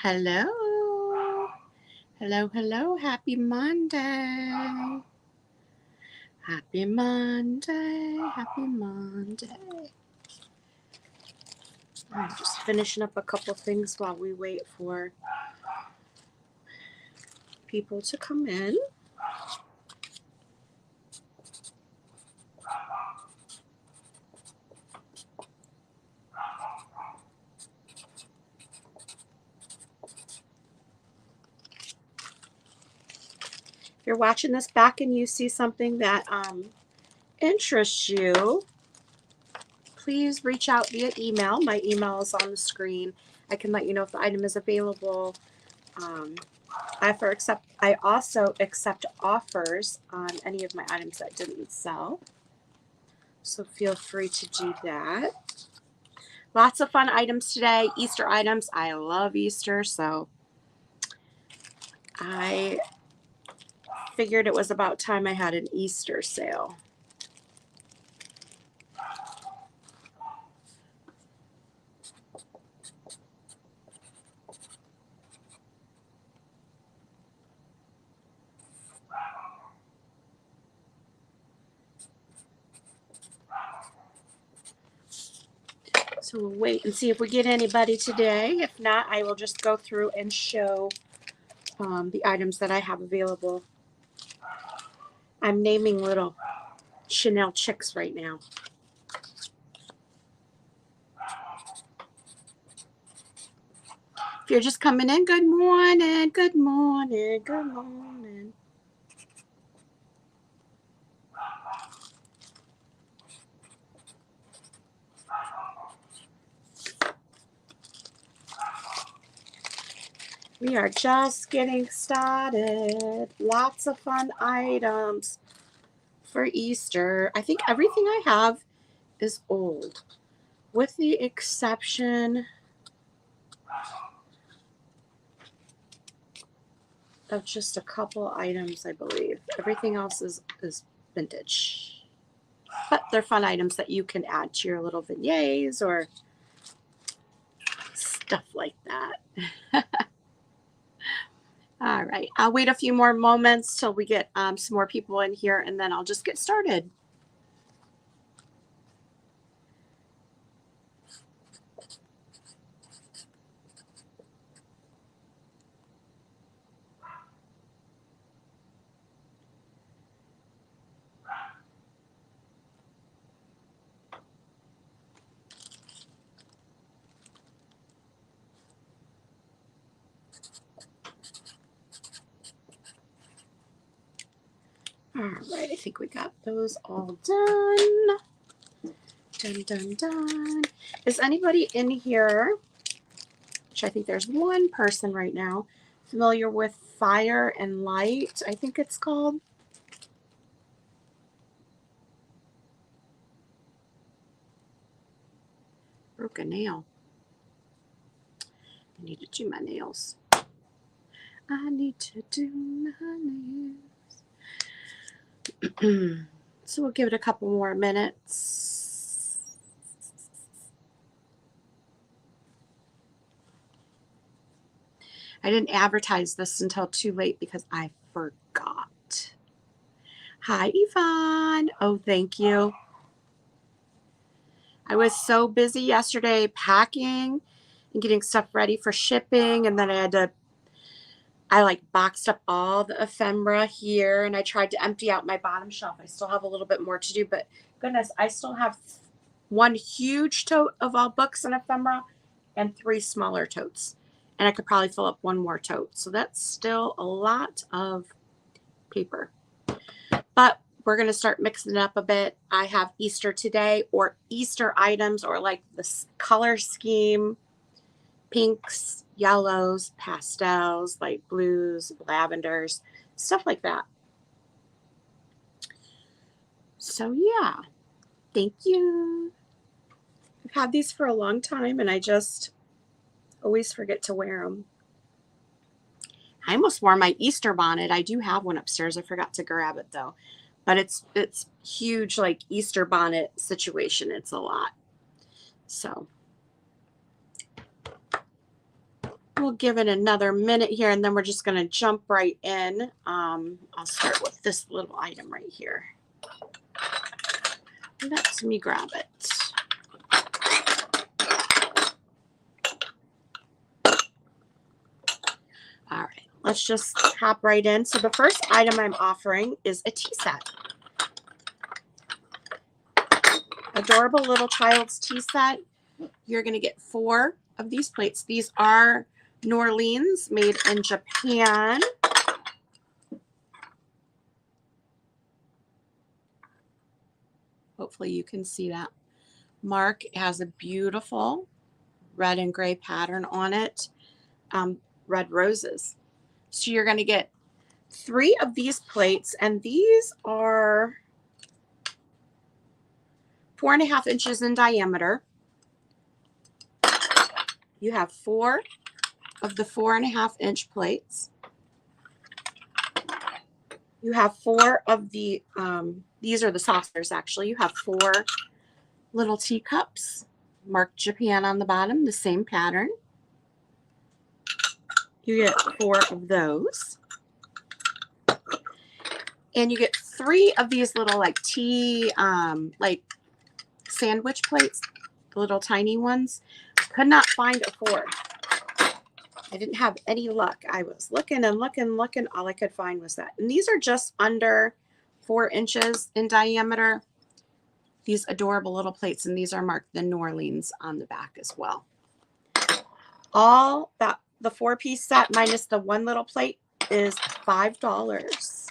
Hello. Hello, hello. Happy Monday. Happy Monday. Happy Monday. I'm just finishing up a couple things while we wait for people to come in. If you're watching this back and you see something that interests you, please reach out via email. My email is on the screen. I can let you know if the item is available. I also accept offers on any of my items that didn't sell. So feel free to do that. Lots of fun items today. Easter items. I love Easter, so I figured it was about time I had an Easter sale. So we'll wait and see if we get anybody today. If not, I will just go through and show the items that I have available. I'm naming little Chanel chicks right now. If you're just coming in, good morning, good morning, good morning. We are just getting started. Lots of fun items for Easter. I think everything I have is old, with the exception of just a couple items, I believe. Everything else is vintage. But they're fun items that you can add to your little beignets or stuff like that. All right, I'll wait a few more moments till we get some more people in here, and then I'll just get started. All right, I think we got those all done. Dun, dun, dun. Is anybody in here, which I think there's one person right now, familiar with Fire and Light, I think it's called? Broke a nail. I need to do my nails. I need to do my nails. So we'll give it a couple more minutes. I didn't advertise this until too late because I forgot. Hi, Yvonne. Oh, thank you. I was so busy yesterday packing and getting stuff ready for shipping, and then I like boxed up all the ephemera here, and I tried to empty out my bottom shelf. I still have a little bit more to do, but goodness, I still have one huge tote of all books and ephemera and 3 smaller totes. And I could probably fill up one more tote. So that's still a lot of paper. But we're going to start mixing it up a bit. I have Easter today, or Easter items, or like the color scheme, pinks, yellows, pastels, light blues, lavenders, stuff like that. So yeah, thank you. I've had these for a long time and I just always forget to wear them. I almost wore my Easter bonnet. I do have one upstairs. I forgot to grab it though. But it's huge, like Easter bonnet situation. It's a lot. So We'll give it another minute here, and then we're just going to jump right in. I'll start with this little item right here. Let me grab it. All right, let's just hop right in. So the first item I'm offering is a tea set. Adorable little child's tea set. You're going to get 4 of these plates. These are Norleans, made in Japan. Hopefully you can see that. Mark has a beautiful red and gray pattern on it. Red roses. So you're going to get 3 of these plates, and these are 4.5 inches in diameter. You have 4 of the 4.5-inch plates. You have 4 of the, these are the saucers actually. You have 4 little teacups, marked Japan on the bottom, the same pattern. You get 4 of those. And you get 3 of these little like tea, like sandwich plates, the little tiny ones. Could not find a 4th. I didn't have any luck. I was looking and looking. All I could find was that. And these are just under 4 inches in diameter. These adorable little plates, and these are marked the Norleans on the back as well. All that, the 4-piece set minus the 1 little plate, is $5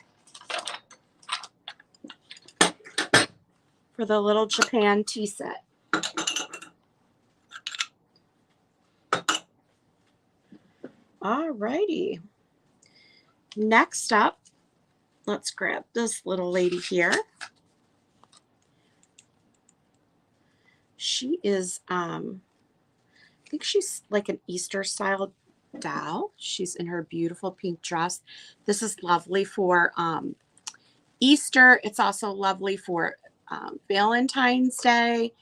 for the little Japan tea set. All righty. Next up, let's grab this little lady here. She is, I think she's like an Easter style doll. She's in her beautiful pink dress. This is lovely for Easter. It's also lovely for Valentine's Day.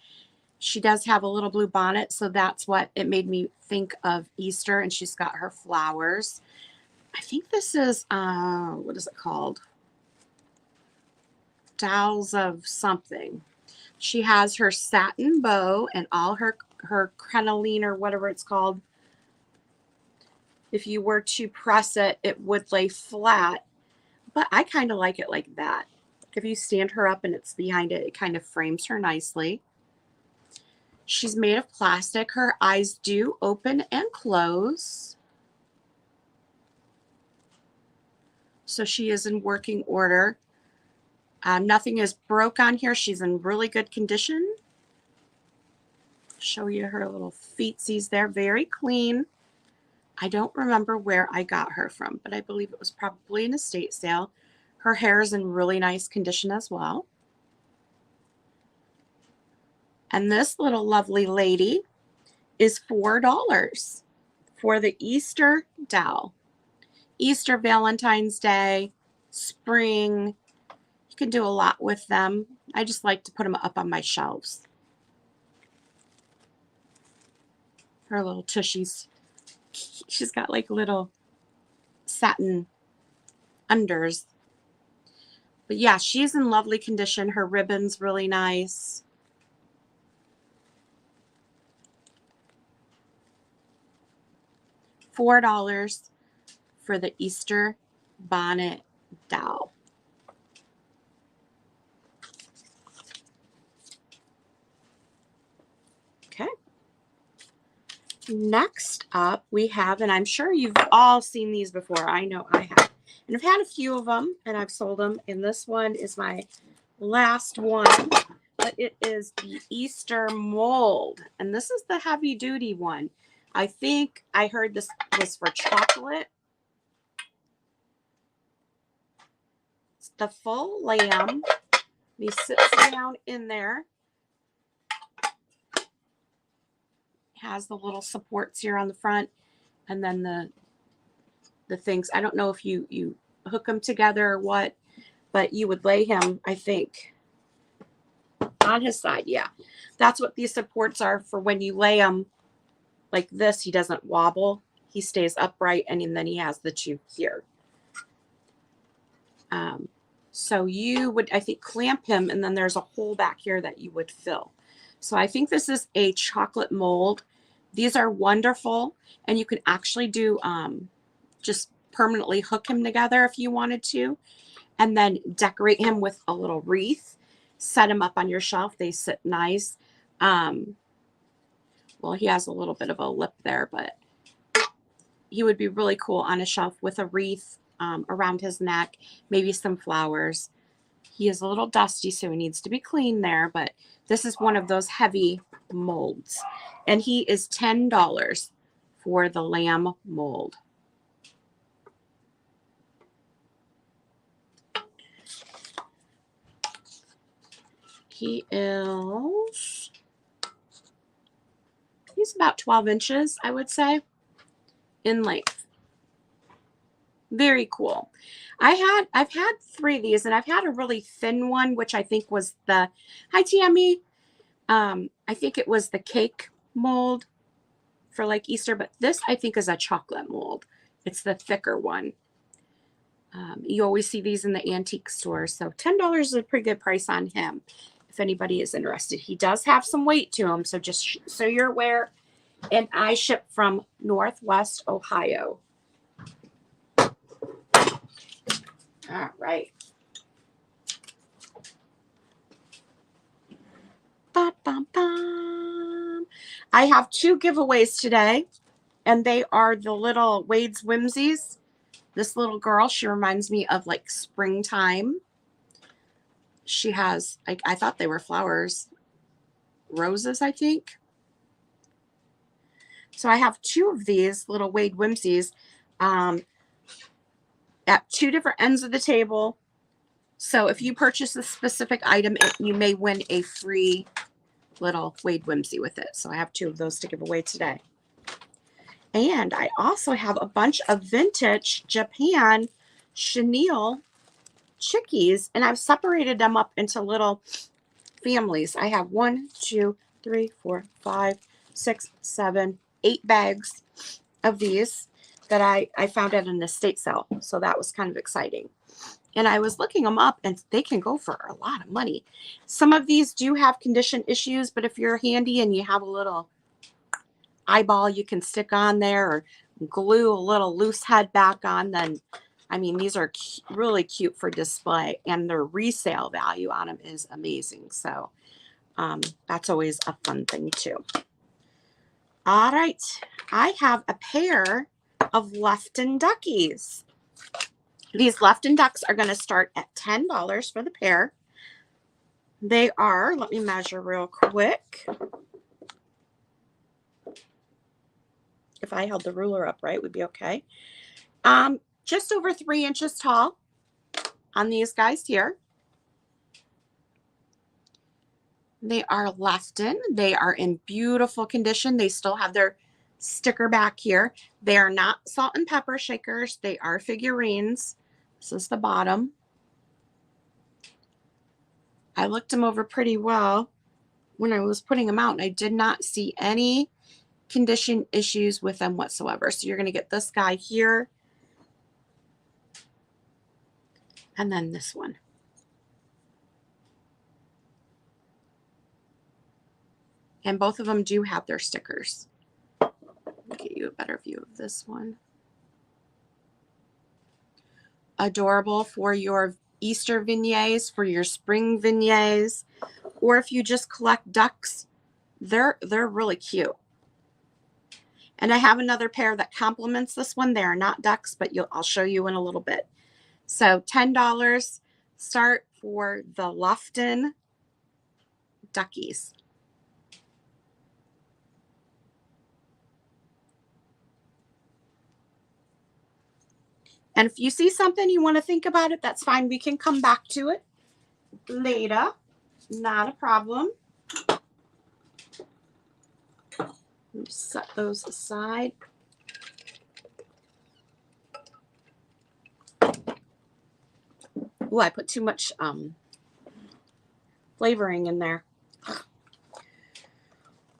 She does have a little blue bonnet, so that's what it made me think of Easter. And she's got her flowers. I think this is, what is it called? Dolls of something. She has her satin bow and all her crinoline, or whatever it's called. If you were to press it, it would lay flat. But I kind of like it like that. If you stand her up and it's behind it, it kind of frames her nicely. She's made of plastic. Her eyes do open and close. So she is in working order. Nothing is broke on here. She's in really good condition. Show you her little feetsies there. Very clean. I don't remember where I got her from, but I believe it was probably an estate sale. Her hair is in really nice condition as well. And this little lovely lady is $4 for the Easter doll. Easter, Valentine's Day, spring. You can do a lot with them. I just like to put them up on my shelves. Her little tushies. She's got like little satin unders. But yeah, she's in lovely condition. Her ribbon's really nice. $4 for the Easter bonnet doll. Okay. Next up we have, and I'm sure you've all seen these before. I know I have. And I've had a few of them and I've sold them. And this one is my last one. But it is the Easter mold. And this is the heavy duty one. I think I heard this was for chocolate. It's the full lamb. He sits down in there. Has the little supports here on the front, and then the things. I don't know if you hook them together or what, but you would lay him, I think, on his side. Yeah, that's what these supports are for. When you lay him like this, he doesn't wobble. he stays upright, and then he has the two here. So you would, I think, clamp him, and then there's a hole back here that you would fill. So I think this is a chocolate mold. These are wonderful, and you can actually do just permanently hook him together if you wanted to, and then decorate him with a little wreath. Set him up on your shelf. They sit nice. Well, he has a little bit of a lip there, but he would be really cool on a shelf with a wreath around his neck, maybe some flowers. He is a little dusty, so he needs to be cleaned there, but this is one of those heavy molds. And he is $10 for the lamb mold. He's about 12 inches, I would say, in length. Very cool. I've had 3 of these, and I've had a really thin one, which I think was the, hi Tammy. I think it was the cake mold for like Easter, but this I think is a chocolate mold. It's the thicker one. You always see these in the antique store. So $10 is a pretty good price on him if anybody is interested. He does have some weight to him, so just so you're aware. And I ship from Northwest Ohio. All right. Ba-bum-bum. I have 2 giveaways today, and they are the little Wade's Whimsies. This little girl, she reminds me of like springtime. She has, I thought they were flowers, roses, I think. So I have 2 of these little Wade Whimsies at 2 different ends of the table. So if you purchase a specific item, you may win a free little Wade Whimsy with it. So I have 2 of those to give away today. And I also have a bunch of vintage Japan chenille chickies, and I've separated them up into little families. I have 1, 2, 3, 4, 5, 6, 7, 8 bags of these that I found at an estate sale. So that was kind of exciting. And I was looking them up, and they can go for a lot of money. Some of these do have condition issues, but if you're handy and you have a little eyeball you can stick on there, or glue a little loose head back on, then I mean, these are really cute for display, and their resale value on them is amazing. So that's always a fun thing too. All right, I have a pair of Lefton Duckies. These Lefton Ducks are going to start at $10 for the pair. They are, let me measure real quick. If I held the ruler up right, would be okay. Just over 3 inches tall on these guys here. They are Lefton. They are in beautiful condition. They still have their sticker back here. They are not salt and pepper shakers. They are figurines. This is the bottom. I looked them over pretty well when I was putting them out, and I did not see any condition issues with them whatsoever. So you're going to get this guy here, and then this one. And both of them do have their stickers. Let me get you a better view of this one. Adorable for your Easter vignettes, for your spring vignettes, or if you just collect ducks, they're really cute. And I have another pair that complements this one. They are not ducks, but I'll show you in a little bit. So $10 start for the Lefton Duckies. And if you see something you want to think about it, that's fine. We can come back to it later. Not a problem. Just set those aside. Oh, I put too much flavoring in there.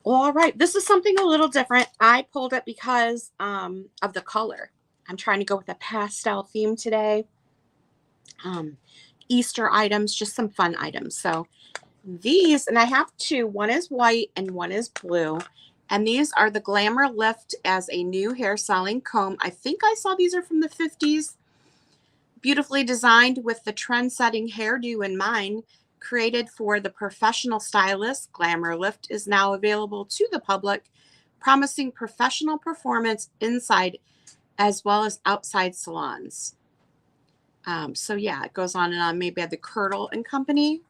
All right, this is something a little different. I pulled it because of the color. I'm trying to go with a pastel theme today. Easter items, just some fun items. So these, and I have two. One is white and one is blue. And these are the Glamour Lift as a new hair styling comb. I think I saw these are from the 50s. Beautifully designed with the trend-setting hairdo in mind. Created for the professional stylist, Glamour Lift is now available to the public, promising professional performance inside as well as outside salons. So yeah, it goes on and on. Maybe at the Curdle and Company.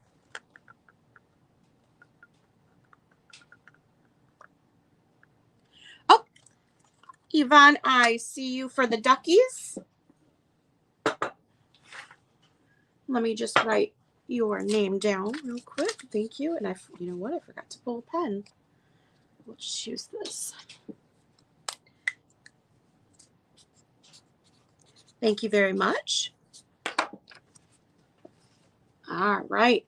Oh, Yvonne, I see you for the duckies. Let me just write your name down real quick. Thank you. And you know what? I forgot to pull a pen. We'll just use this. Thank you very much. All right.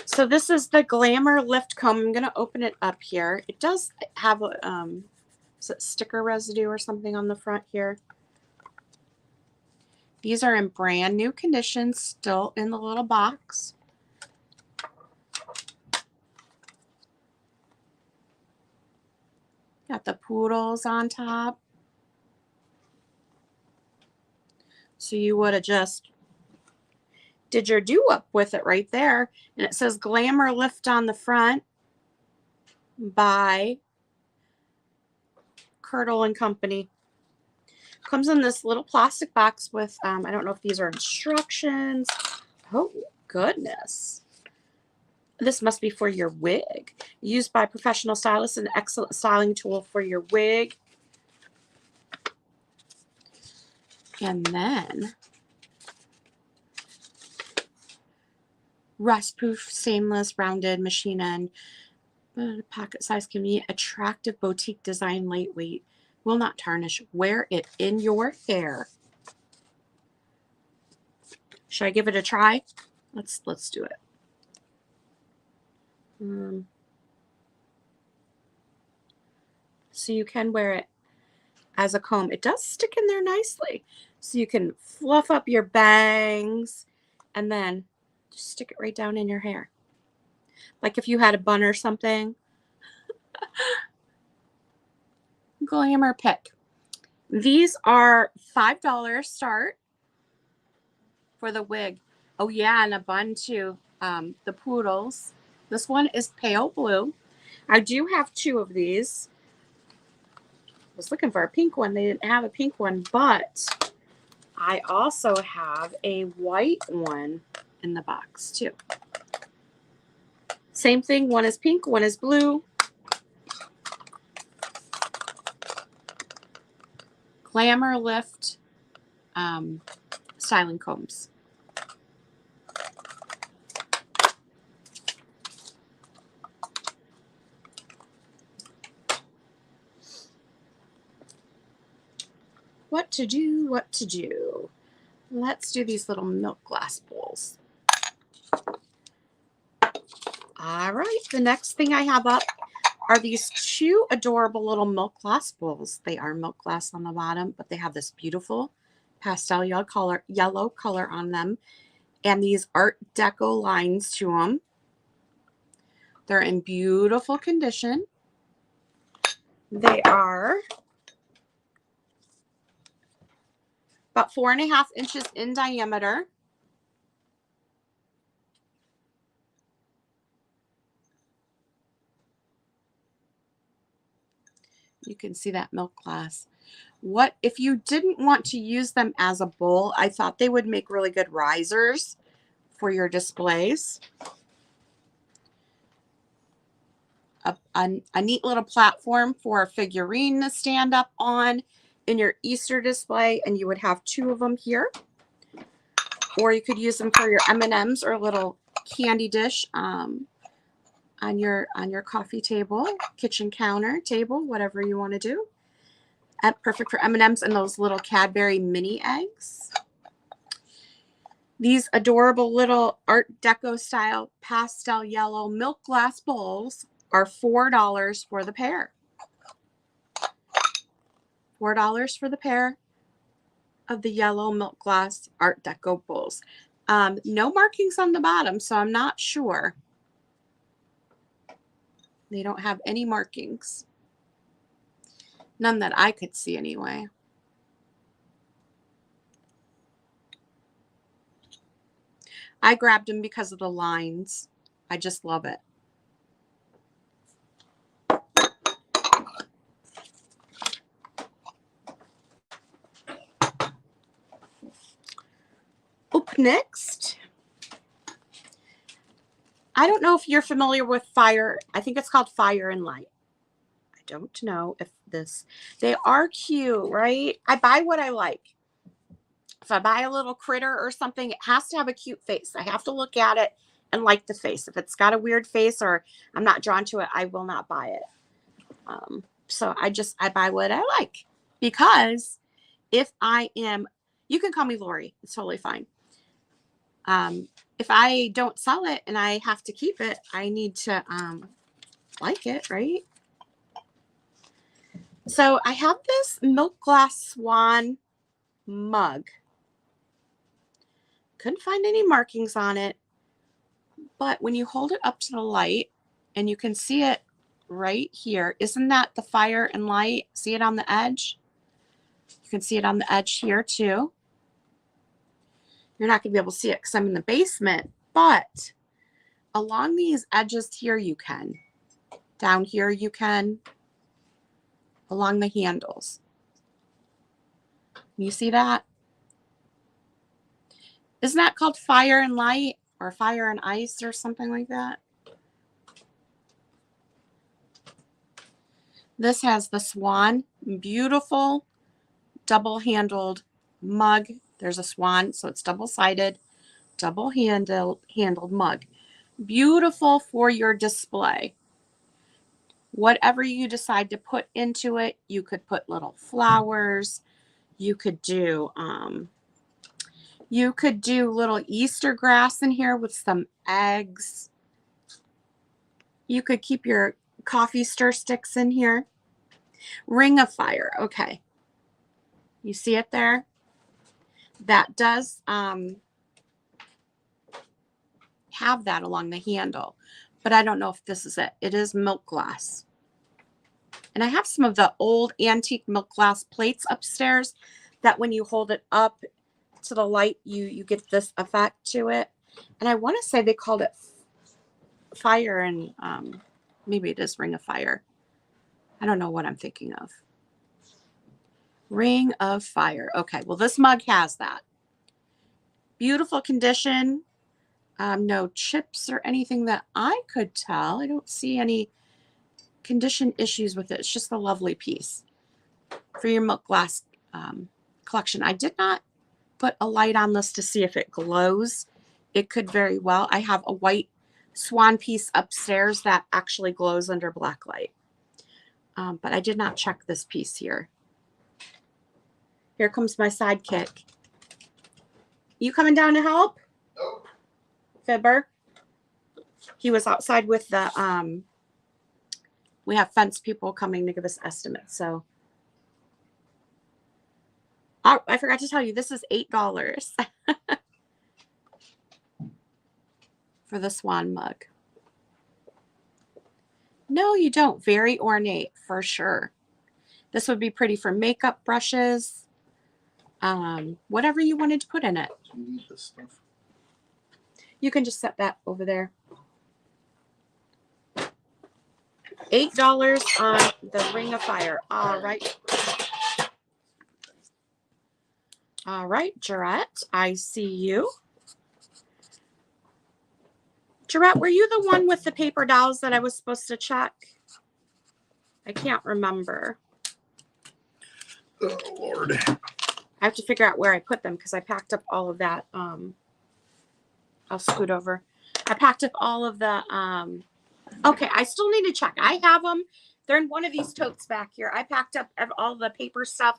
So this is the Glamour Lift Comb. I'm going to open it up here. It does have a is it sticker residue or something on the front here. These are in brand new condition, still in the little box. Got the poodles on top. So you would have just did your do-up with it right there. And it says Glamour Lift on the front by Curdle and Company. Comes in this little plastic box with, I don't know if these are instructions. Oh, goodness. This must be for your wig. Used by professional stylists, an excellent styling tool for your wig. And then rust-proof, stainless, rounded, machine end, pocket size, convenient, attractive boutique design, lightweight, will not tarnish. Wear it in your hair. Should I give it a try? Let's do it. So you can wear it as a comb. It does stick in there nicely. So you can fluff up your bangs and then just stick it right down in your hair. Like if you had a bun or something. Glamour pick. These are $5 start for the wig. Oh yeah, and a bun too. The poodles. This one is pale blue. I do have two of these. I was looking for a pink one. They didn't have a pink one, but I also have a white one in the box too. Same thing. One is pink, one is blue. Glamour Lift styling combs. What to do, what to do. Let's do these little milk glass bowls. All right, the next thing I have up are these two adorable little milk glass bowls. They are milk glass on the bottom, but they have this beautiful pastel yellow color on them, and these Art Deco lines to them. They're in beautiful condition. They are about 4.5 inches in diameter. You can see that milk glass. What if you didn't want to use them as a bowl? I thought they would make really good risers for your displays. A neat little platform for a figurine to stand up on in your Easter display, and you would have two of them here. Or you could use them for your M&Ms or a little candy dish on your coffee table, kitchen counter table, whatever you want to do. Perfect for M&Ms and those little Cadbury mini eggs. These adorable little Art Deco style pastel yellow milk glass bowls are $4 for the pair. $4 for the pair of the yellow milk glass Art Deco bowls. No markings on the bottom, so I'm not sure. They don't have any markings. None that I could see anyway. I grabbed them because of the lines. I just love it. Up next, I don't know if you're familiar with Fire. I think it's called Fire and Light. I don't know if they are cute, right? I buy what I like. If I buy a little critter or something, it has to have a cute face. I have to look at it and like the face. If it's got a weird face or I'm not drawn to it, I will not buy it. So I buy what I like, because if I am, you can call me Lori. It's totally fine. If I don't sell it and I have to keep it, I need to like it, right? So I have this milk glass swan mug. Couldn't find any markings on it, but when you hold it up to the light, and you can see it right here, isn't that the Fire and Light? See it on the edge? You can see it on the edge here too. You're not going to be able to see it because I'm in the basement, but along these edges here you can. Down here you can. Along the handles. You see that? Isn't that called Fire and Light or Fire and Ice or something like that? This has the swan, beautiful double-handled mug. There's a swan, so it's double-sided, double-handled mug. Beautiful for your display. Whatever you decide to put into it, you could put little flowers. You could do little Easter grass in here with some eggs. You could keep your coffee stir sticks in here. Ring of Fire. Okay. You see it there? That does have that along the handle, but I don't know if this is it. It is milk glass. And I have some of the old antique milk glass plates upstairs that when you hold it up to the light, you get this effect to it. And I want to say they called it Fire and maybe it is Ring of Fire. I don't know what I'm thinking of. Ring of Fire. Okay, well, this mug has that. Beautiful condition. No chips or anything that I could tell. I don't see any condition issues with it. It's just a lovely piece for your milk glass collection. I did not put a light on this to see if it glows. It could very well. I have a white swan piece upstairs that actually glows under black light. But I did not check this piece here. Here comes my sidekick. You coming down to help? Nope. Fibber? He was outside with the, we have fence people coming to give us estimates, so. Oh, I forgot to tell you, this is $8 for the swan mug. No, you don't. Very ornate, for sure. This would be pretty for makeup brushes, whatever you wanted to put in it. Do you need this stuff? You can just set that over there. $8 on the Ring of Fire. All right. All right, Jarette, I see you. Jarette, were you the one with the paper dolls that I was supposed to check? I can't remember. Oh, Lord. I have to figure out where I put them because I packed up all of that. I'll scoot over. I packed up all of the, okay, I still need to check. I have them. They're in one of these totes back here. I packed up all the paper stuff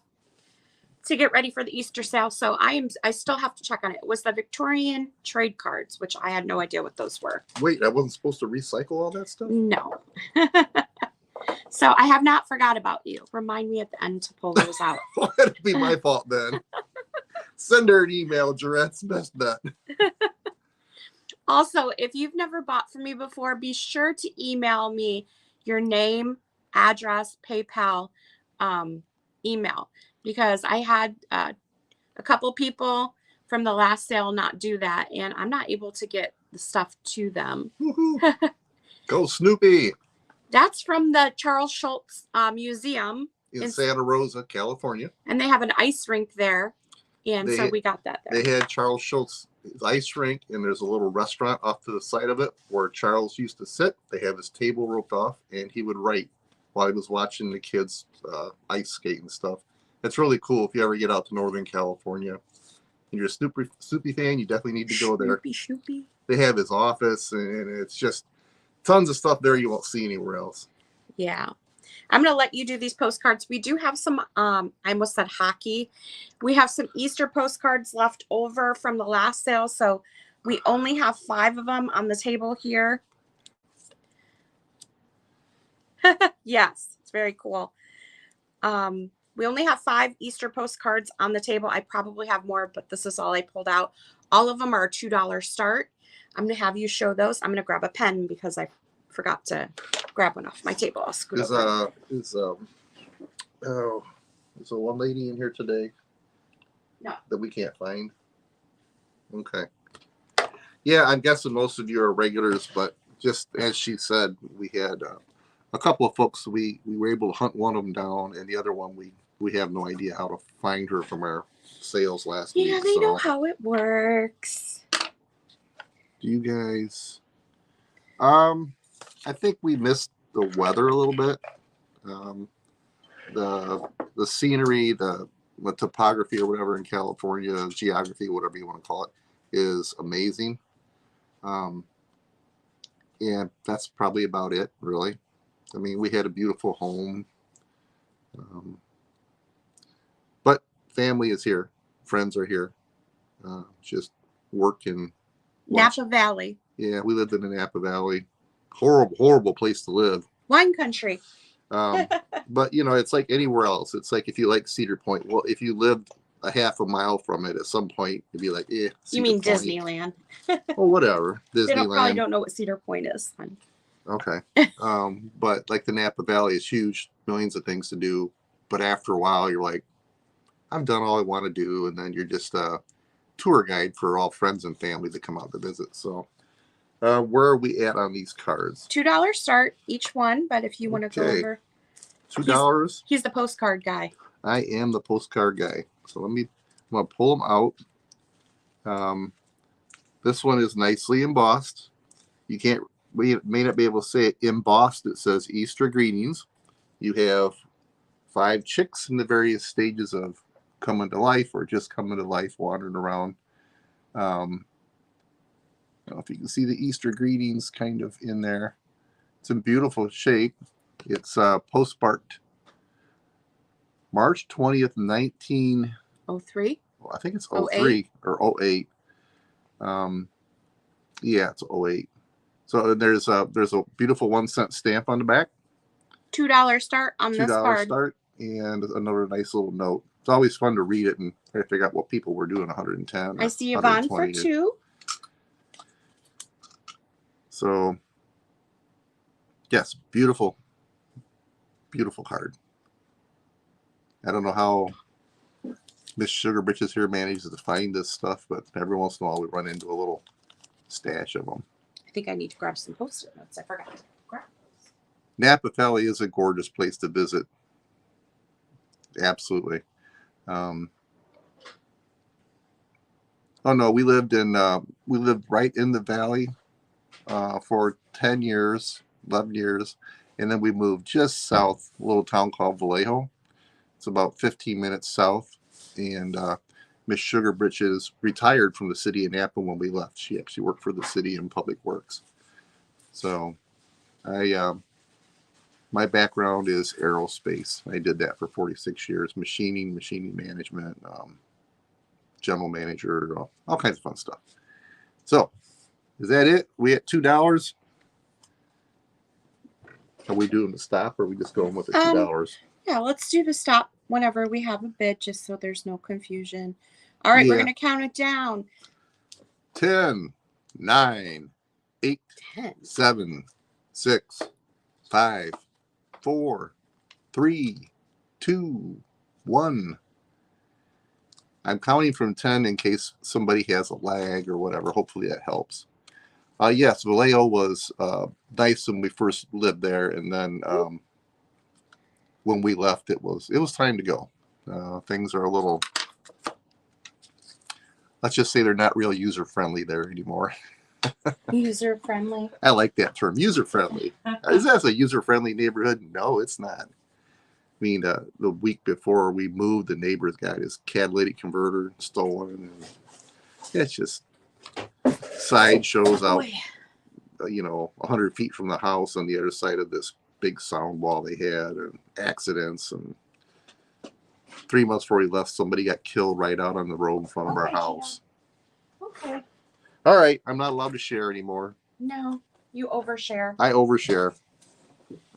to get ready for the Easter sale. So I still have to check on it. It was the Victorian trade cards, which I had no idea what those were. Wait, I wasn't supposed to recycle all that stuff? No. So I have not forgot about you. Remind me at the end to pull those out. Well, that'd be my fault then. Send her an email, Jarette's best bet. Also, if you've never bought from me before, be sure to email me your name, address, PayPal, email, because I had a couple people from the last sale not do that, and I'm not able to get the stuff to them. Woohoo. Go Snoopy That's from the Charles Schultz Museum in Santa Rosa, California. and they have an ice rink there, and They- so we got that there. They had Charles Schultz ice rink, and there's a little restaurant off to the side of it where Charles used to sit. They have his table roped off, and he would write while he was watching the kids ice skate and stuff. It's really cool. If you ever get out to Northern California and you're a Snoopy fan, you definitely need to go there. Snoopy. They have his office, and it's just tons of stuff there you won't see anywhere else. Yeah. I'm going to let you do these postcards. We do have some, I almost said hockey. We have some Easter postcards left over from the last sale. So we only have 5 of them on the table here. Yes, it's very cool. We only have 5 Easter postcards on the table. I probably have more, but this is all I pulled out. All of them are a $2 start. I'm going to have you show those. I'm going to grab a pen because I forgot to grab one off my table. I'll scoot over. Is there one lady in here today? No. That we can't find? Okay. Yeah, I'm guessing most of you are regulars, but just as she said, we had a couple of folks, we were able to hunt one of them down, and the other one we have no idea how to find her from our sales last week. Yeah, they know how it works. Do you guys? I think we missed the weather a little bit. The scenery, the topography or whatever in California, geography, whatever you want to call it, is amazing. And that's probably about it, really. I mean, we had a beautiful home. But family is here. Friends are here. Just working. Napa Valley. Yeah, we lived in the Napa Valley. Horrible place to live. Wine country. But you know, it's like anywhere else. It's like if you like Cedar Point. Well, if you lived a half a mile from it, at some point you'd be like, "Eh." You mean Point. Disneyland? Well, whatever. They Disneyland. probably don't know what Cedar Point is. Okay. But like the Napa Valley is huge, millions of things to do. But after a while, you're like, I've done all I want to do, and then you're just a tour guide for all friends and family that come out to visit. So. Where are we at on these cards? $2 start each one, but if you want to go Okay. over, $2. he's the postcard guy. I am the postcard guy. So I'm gonna pull them out. This one is nicely embossed. We may not be able to say it embossed. It says Easter greetings. You have 5 chicks in the various stages of coming to life or just coming to life, wandering around. I don't know if you can see the Easter greetings kind of in there. It's in beautiful shape. It's postmarked March 20th, 03? I think it's 08? 03 or 08. Yeah, it's 08. So there's a beautiful 1-cent stamp on the back. $2 start on this $2 card. start, and another nice little note. It's always fun to read it and try to figure out what people were doing 110. I see Yvonne for 2. So, yes, beautiful card. I don't know how Miss Sugar Britches here manages to find this stuff, but every once in a while we run into a little stash of them. I think I need to grab some Post-it notes. I forgot to grab those. Napa Valley is a gorgeous place to visit. Absolutely. Oh no, we lived right in the valley for 10 years, 11 years, and then we moved just south, a little town called Vallejo. It's about 15 minutes south, and Miss Sugar Britches retired from the city of Napa when we left. She actually worked for the city in public works. So I my background is aerospace. I did that for 46 years, machining management, general manager, all kinds of fun stuff. So is that it? We at $2? Are we doing the stop, or are we just going with the $2? Yeah, let's do the stop whenever we have a bid, just so there's no confusion. All right, we're Yeah. going to count it down. 10, 9, 8, 10. 7, 6, 5, 4, 3, 2, 1. I'm counting from 10 in case somebody has a lag or whatever. Hopefully that helps. Yes, Vallejo was nice when we first lived there, and then when we left, it was time to go. Things are a little, let's just say they're not real user friendly there anymore. User friendly. I like that term, user friendly. Is that a user friendly neighborhood? No, it's not. I mean, the week before we moved, the neighbors got his catalytic converter stolen, and it's just sideshows out, 100 feet from the house on the other side of this big sound wall they had, and accidents. And 3 months before he left, somebody got killed right out on the road in front of our house. Okay. All right, I'm not allowed to share anymore. No, you overshare. I overshare.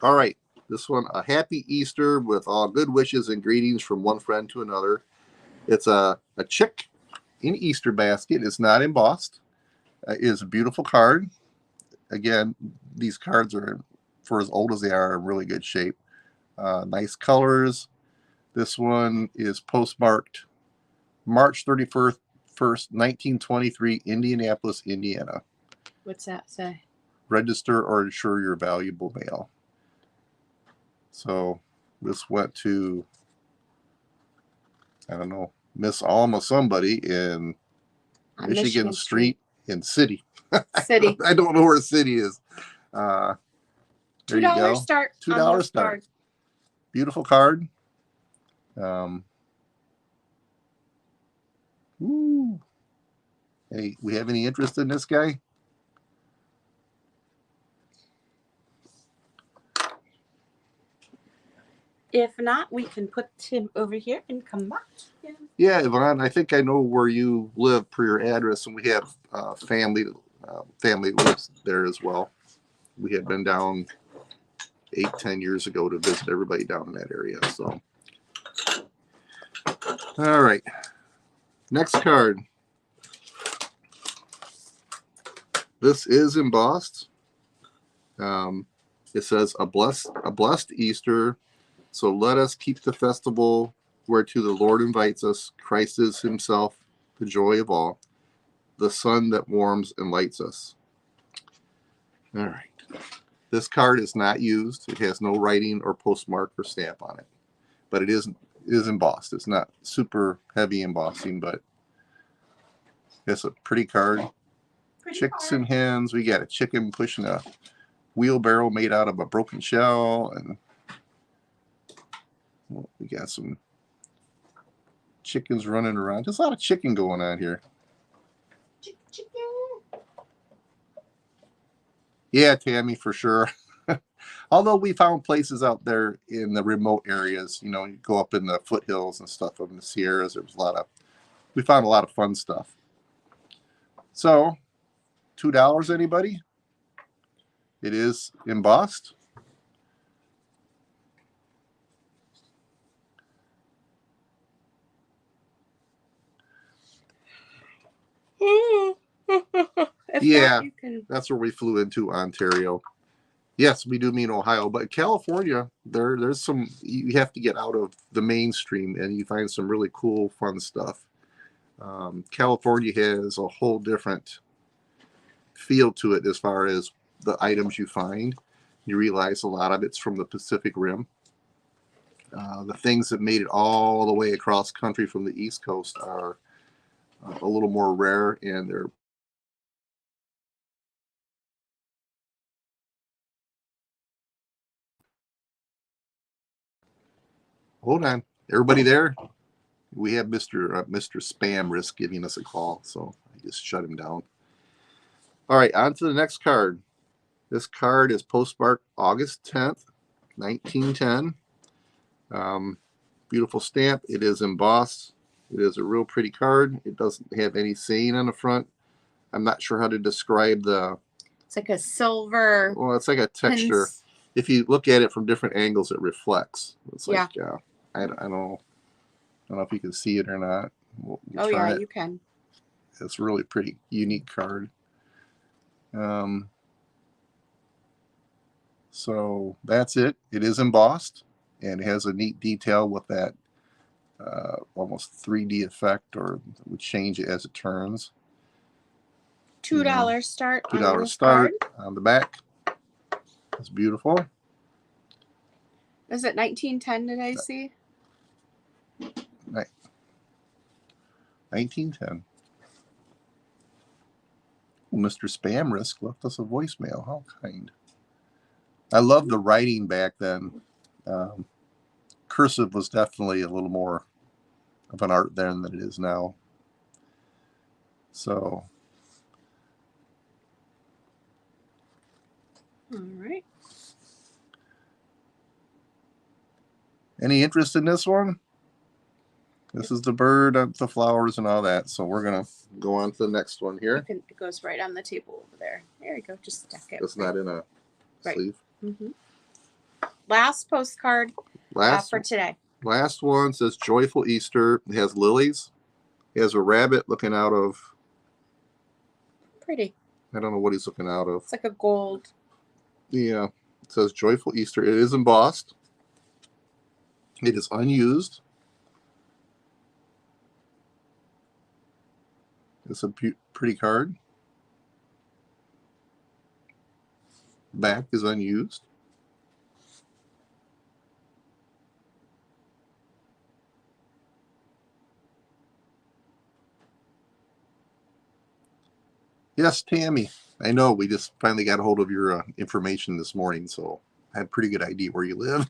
All right, this one, a happy Easter with all good wishes and greetings from one friend to another. It's a chick in Easter basket. It's not embossed. It is a beautiful card. Again, these cards are, for as old as they are, in really good shape. Nice colors. This one is postmarked March 31st, 1923, Indianapolis, Indiana. What's that say? Register or insure your valuable mail. So this went to, I don't know, Miss Alma somebody in Michigan Street in City. City. I don't know where City is. There you go. $2 start. $2 start. Beautiful card. Ooh. Hey, we have any interest in this guy? If not, we can put him over here and come back. Yeah, Yvonne, I think I know where you live per your address, and we have family lives there as well. We had been down 8-10 years ago to visit everybody down in that area. So, all right, next card. This is embossed. It says a blessed Easter. So let us keep the festival whereto the Lord invites us. Christ is himself, the joy of all, the sun that warms and lights us. All right. This card is not used. It has no writing or postmark or stamp on it, but it is embossed. It's not super heavy embossing, but it's a pretty card. Chicks and hens. We got a chicken pushing a wheelbarrow made out of a broken shell, and we got some chickens running around. There's a lot of chicken going on here. Chicken. Yeah, Tammy, for sure. Although we found places out there in the remote areas, you go up in the foothills and stuff up in the Sierras. We found a lot of fun stuff. So, $2, anybody? It is embossed. Yeah, that's where we flew into, Ontario. Yes, we do mean Ohio, but California, there's some, you have to get out of the mainstream and you find some really cool, fun stuff. California has a whole different feel to it as far as the items you find. You realize a lot of it's from the Pacific Rim. The things that made it all the way across country from the East Coast are a little more rare, and they're hold on, everybody there? We have Mr. Spam Risk giving us a call, so I just shut him down. All right, on to the next card. This card is postmarked August 10th, 1910. Beautiful stamp. It is embossed. It is a real pretty card. It doesn't have any saying on the front. I'm not sure how to describe the. It's like a silver. Well, it's like a texture. Pins. If you look at it from different angles, it reflects. It's like, Yeah. I don't know if you can see it or not. We'll Oh try yeah, it. you can. It's really pretty unique card. So that's it. It is embossed and it has a neat detail with that almost 3D effect, or we change it as it turns. $2 start on $2 this start card. on the back. It's beautiful. Is it 1910? Did I see? 1910. Mr. Spam Risk left us a voicemail. How kind. I love the writing back then. Cursive was definitely a little more of an art then than it is now. So. All right. Any interest in this one? This is the bird, the flowers, and all that. So we're going to go on to the next one here. It goes right on the table over there. There you go. Just stack it. It's not in a sleeve. Mm-hmm. Last postcard for today. Last one says Joyful Easter. It has lilies. It has a rabbit looking out of. Pretty. I don't know what he's looking out of. It's like a gold. Yeah. It says Joyful Easter. It is embossed. It is unused. It's a pretty card. Back is unused. Yes, Tammy. I know we just finally got a hold of your information this morning, so I had a pretty good idea where you live.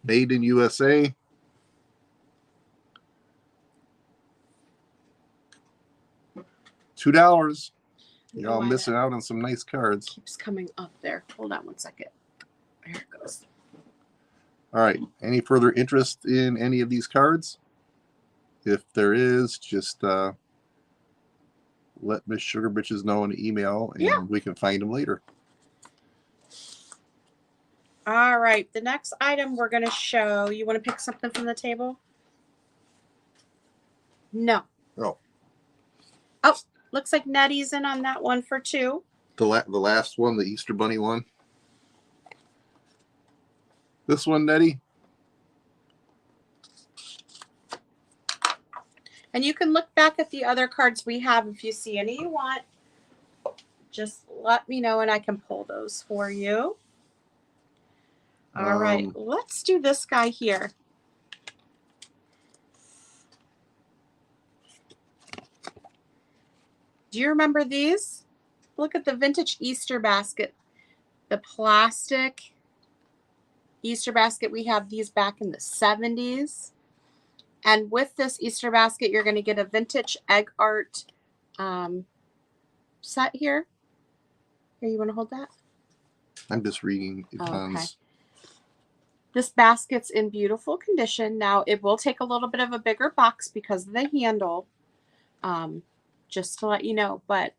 Made in USA. $2. You're all missing out on some nice cards. Keeps coming up there. Hold on one second. There it goes. All right. Any further interest in any of these cards? If there is, just let Miss Sugar Bitches know in an email, and we can find them later. All right. The next item we're going to show. You want to pick something from the table? No. Oh. Oh, looks like Nettie's in on that one for $2. The last one, the Easter Bunny one. This one, Nettie. And you can look back at the other cards we have if you see any you want. Just let me know and I can pull those for you. All right, let's do this guy here. Do you remember these? Look at the vintage Easter basket. The plastic Easter basket. We have these back in the 70s. And with this Easter basket, you're going to get a vintage egg art set here. Here, you want to hold that? I'm just reading the tons. Okay. This basket's in beautiful condition. Now, it will take a little bit of a bigger box because of the handle, just to let you know. But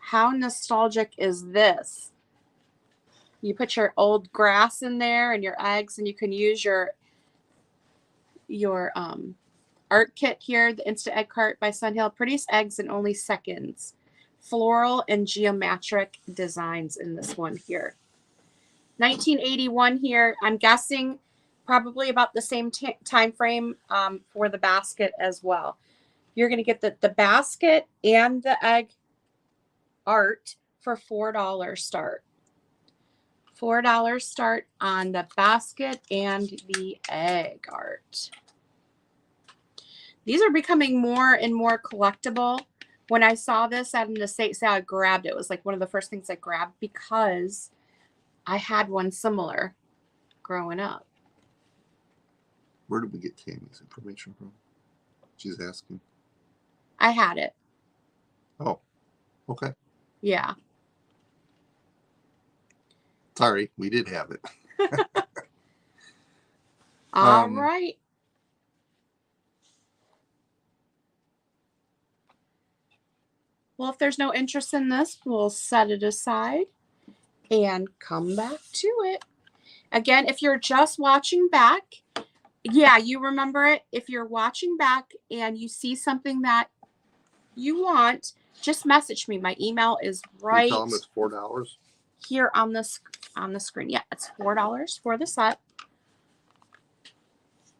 how nostalgic is this? You put your old grass in there and your eggs, and you can use your art kit here, the Insta Egg Cart by Sunhill. Produce eggs in only seconds. Floral and geometric designs in this one here. 1981 here. I'm guessing probably about the same time frame for the basket as well. You're going to get the basket and the egg art for $4 start. $4 start on the basket and the egg art. These are becoming more and more collectible. When I saw this at an estate sale, I grabbed it. It was like one of the first things I grabbed because I had one similar growing up. Where did we get Tammy's information from? She's asking. I had it. Oh, okay. Yeah. Sorry, we did have it. All right. Well, if there's no interest in this, we'll set it aside and come back to it. Again, if you're just watching back, yeah, you remember it. If you're watching back and you see something that you want, just message me. My email is right You tell them it's $4. here on the screen. Yeah, it's $4 for the set.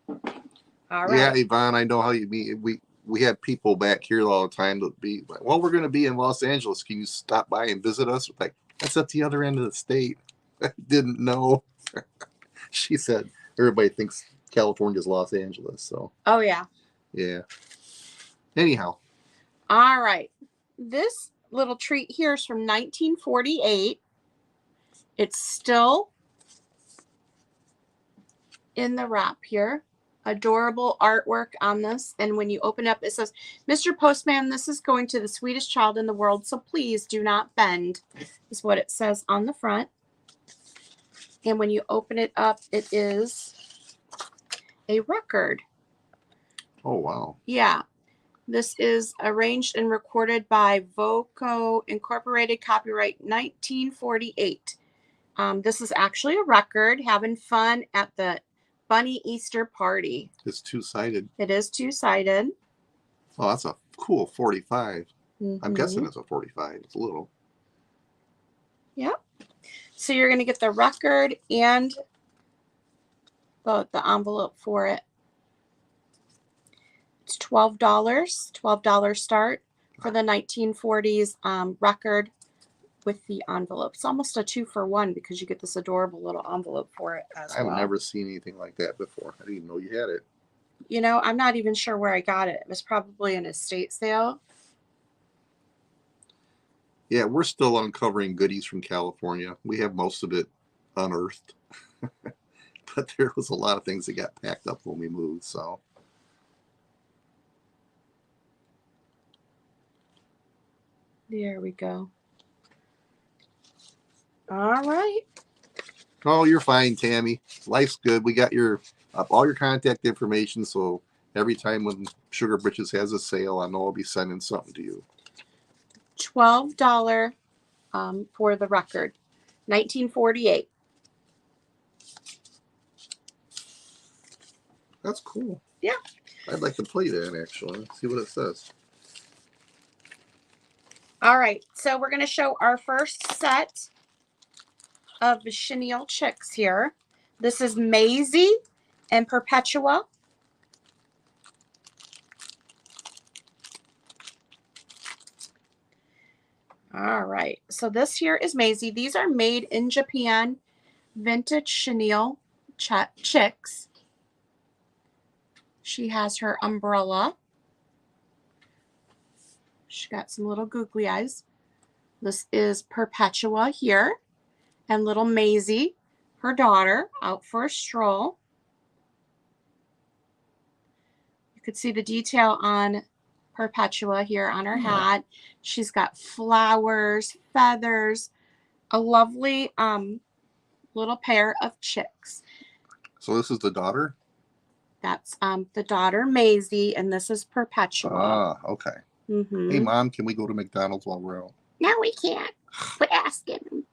All right. Yeah, Yvonne, I know how you mean. We had people back here all the time that be like, well, we're going to be in Los Angeles. Can you stop by and visit us? Like, that's at the other end of the state. I didn't know. She said everybody thinks California's Los Angeles. So, Oh, yeah. yeah. Anyhow. All right. This little treat here is from 1948. It's still in the wrap here. Adorable artwork on this. And when you open up, it says, Mr. Postman, this is going to the sweetest child in the world, so please do not bend, is what it says on the front. And when you open it up, it is a record. Oh, wow. Yeah. This is arranged and recorded by Voco Incorporated, copyright 1948. This is actually a record, having fun at the Bunny Easter party. It's two-sided. It is two-sided. Oh, that's a cool 45. Mm-hmm. I'm guessing it's a 45. It's a little. Yep. So you're going to get the record and the envelope for it. It's $12. $12 start for the 1940s record with the envelope. It's almost a 2-for-1 because you get this adorable little envelope for it as well. I've never seen anything like that before. I didn't even know you had it. You know, I'm not even sure where I got it. It was probably an estate sale. Yeah, we're still uncovering goodies from California. We have most of it unearthed. But there was a lot of things that got packed up when we moved, so. There we go. All right. Oh, you're fine, Tammy. Life's good. We got your all your contact information, so every time when Sugar Britches has a sale, I know I'll be sending something to you. $12 for the record. 1948. That's cool. Yeah. I'd like to play that, actually. See what it says. All right. So we're going to show our first set of chenille chicks here. This is Maisie and Perpetua. All right. So this here is Maisie. These are made in Japan. Vintage chenille chicks. She has her umbrella. She got some little googly eyes. This is Perpetua here. And little Maisie, her daughter, out for a stroll. You could see the detail on Perpetua here on her hat. She's got flowers, feathers, a lovely little pair of chicks. So this is the daughter? That's the daughter, Maisie, and this is Perpetua. Ah, okay. Mm-hmm. Hey, Mom, can we go to McDonald's while we're out? No, we can't. Quit asking.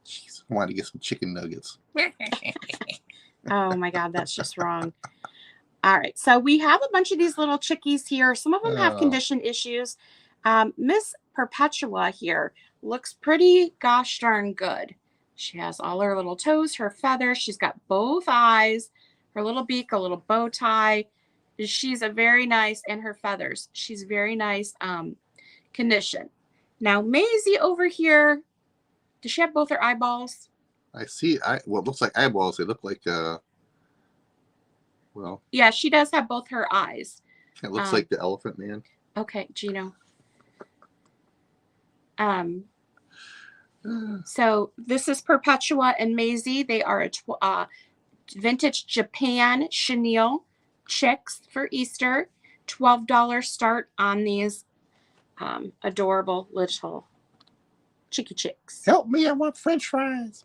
Jeez, I wanted to get some chicken nuggets. Oh, my God, that's just wrong. All right, so we have a bunch of these little chickies here. Some of them have condition issues. Miss Perpetua here looks pretty gosh darn good. She has all her little toes, her feathers. She's got both eyes, her little beak, a little bow tie. She's a very nice, and her feathers. She's very nice condition. Now, Maisie over here, does she have both her eyeballs? I see. Well, it looks like eyeballs. They look like, well. Yeah, she does have both her eyes. It looks like the Elephant Man. Okay, Gino. So this is Perpetua and Maisie. They are a vintage Japan chenille chicks for Easter. $12 start on these adorable little Chicky Chicks. Help me, I want French fries.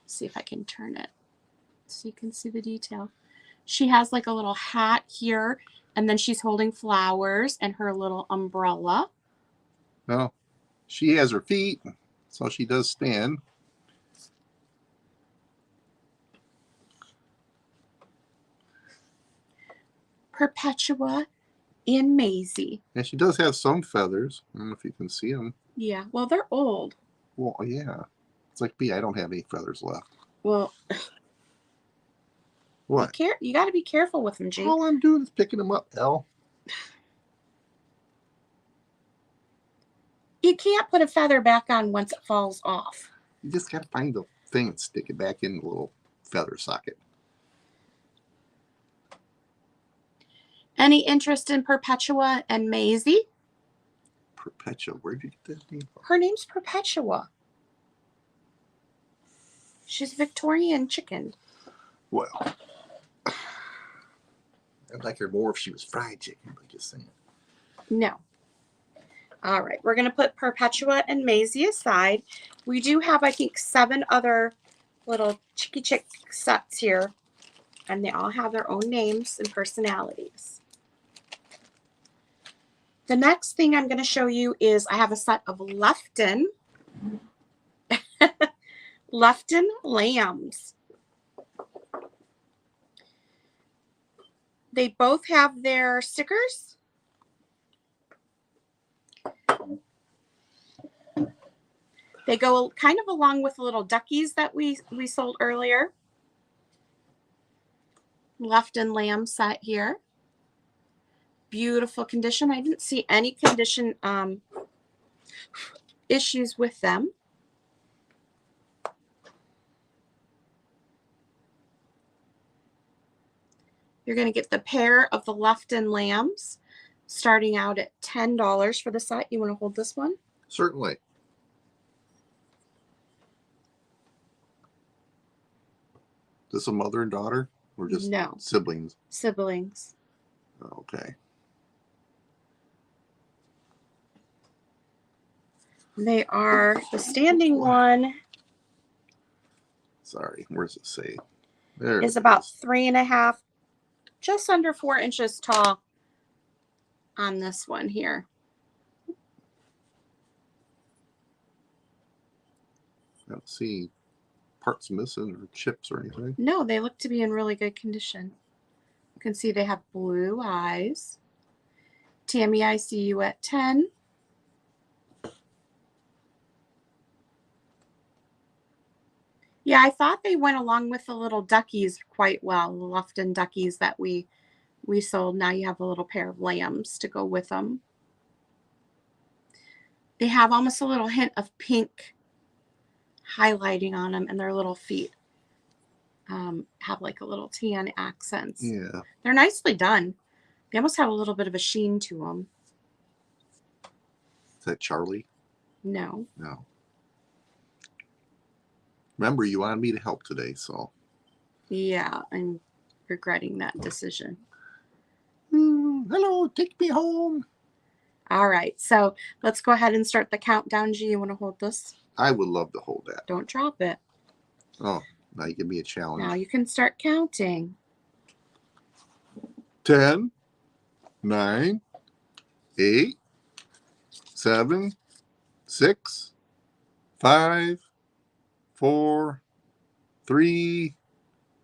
See if I can turn it so you can see the detail. She has like a little hat here, and then she's holding flowers and her little umbrella. No, she has her feet, so she does stand. Perpetua and Maisie. And she does have some feathers. I don't know if you can see them. Yeah, well, they're old. Well, yeah. It's like me. I don't have any feathers left. Well, What? you got to be careful with them, G. All I'm doing is picking them up, Elle. You can't put a feather back on once it falls off. You just got to find the thing and stick it back in the little feather socket. Any interest in Perpetua and Maisie? Perpetua. Where did you get that name from? Her name's Perpetua. She's Victorian chicken. Well, I'd like her more if she was fried chicken, but just saying. No. All right, we're going to put Perpetua and Maisie aside. We do have, I think, 7 other little Chicky Chick sets here, and they all have their own names and personalities. The next thing I'm going to show you is I have a set of Lefton. Lefton lambs. They both have their stickers. They go kind of along with the little duckies that we sold earlier. Lefton lamb set here. Beautiful condition. I didn't see any condition issues with them. You're going to get the pair of the Lefton lambs starting out at $10 for the set. You want to hold this one? Certainly. Is this a mother and daughter or just No. siblings? Siblings. Okay. They are the standing one Sorry, where does it say? There is it about is. 3.5, just under 4 inches tall on this one here. I don't see parts missing or chips or anything. No, they look to be in really good condition. You can see they have blue eyes. Tammy, I see you at 10. Yeah, I thought they went along with the little duckies quite well, the Lefton duckies that we sold. Now you have a little pair of lambs to go with them. They have almost a little hint of pink highlighting on them, and their little feet have like a little tan accents. Yeah. They're nicely done. They almost have a little bit of a sheen to them. Is that Charlie? No. No. Remember, you wanted me to help today, so. Yeah, I'm regretting that decision. Hello, take me home. All right, so let's go ahead and start the countdown. G, you want to hold this? I would love to hold that. Don't drop it. Oh, now you give me a challenge. Now you can start counting. 10, 9, 8, 7, 6, 5, 4, 3,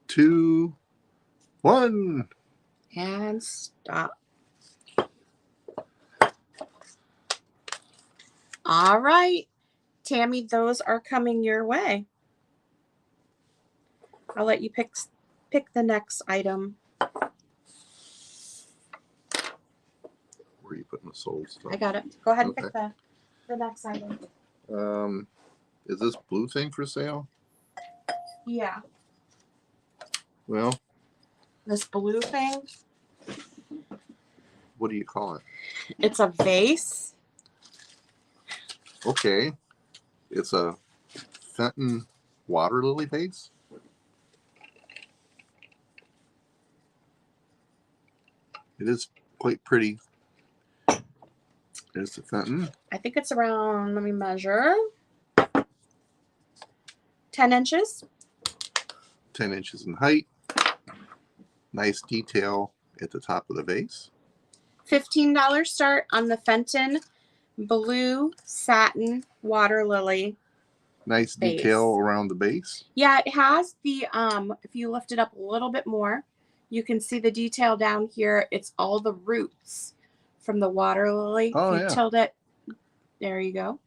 2, 1. And stop. All right, Tammy, those are coming your way. I'll let you pick the next item. Where are you putting the sold stuff? I got it. Go ahead and Okay. pick the next item. Is this blue thing for sale? Yeah, Well, this blue thing. what do you call it? It's a vase. Okay. It's a Fenton water lily vase. It is quite pretty. There's the Fenton. I think it's around, let me measure, 10 inches. 10 inches in height. Nice detail at the top of the vase. $15 start on the Fenton Blue Satin Water Lily. Nice Base. detail around the base. Yeah, it has the, if you lift it up a little bit more, you can see the detail down here. It's all the roots from the water lily. Oh, if you yeah. tilt it, there you go.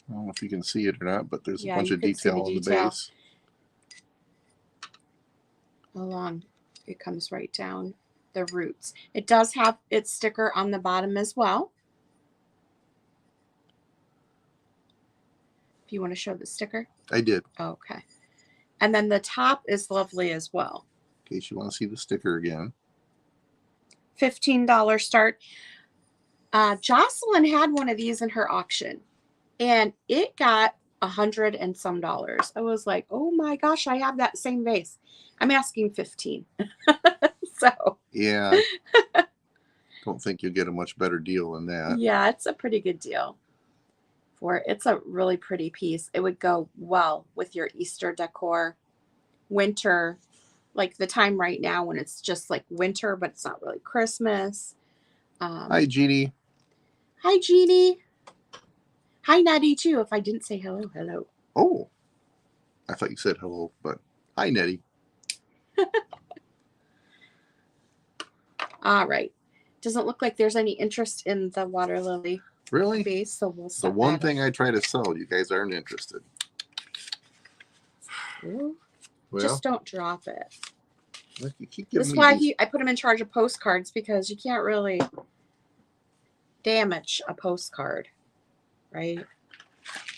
I don't know if you can see it or not, but there's a Yeah, bunch you of can see the detail on the detail. base. Along, it comes right down the roots. It does have its sticker on the bottom as well. If you want to show the sticker. I did. Okay. And then the top is lovely as well. In case you want to see the sticker again. $15 start. Jocelyn had one of these in her auction, and it got $100 and some. I was like, oh my gosh, I have that same vase. I'm asking 15. So Yeah. Don't think you'll get a much better deal than that. yeah, it's a pretty good deal for it. It's a really pretty piece. It would go well with your Easter decor, winter, like the time right now when it's just like winter, but it's not really Christmas. Hi, Jeannie. Hi, Jeannie. Hi, Nettie, too. If I didn't say hello, hello. Oh, I thought you said hello, but hi, Nettie. All right. Doesn't look like there's any interest in the water lily Really? base, so we'll The set one that thing I try to sell, you guys aren't interested. up. Well, Just don't drop it. look, you keep giving That's me why these. I put him in charge of postcards, because you can't really damage a postcard, right?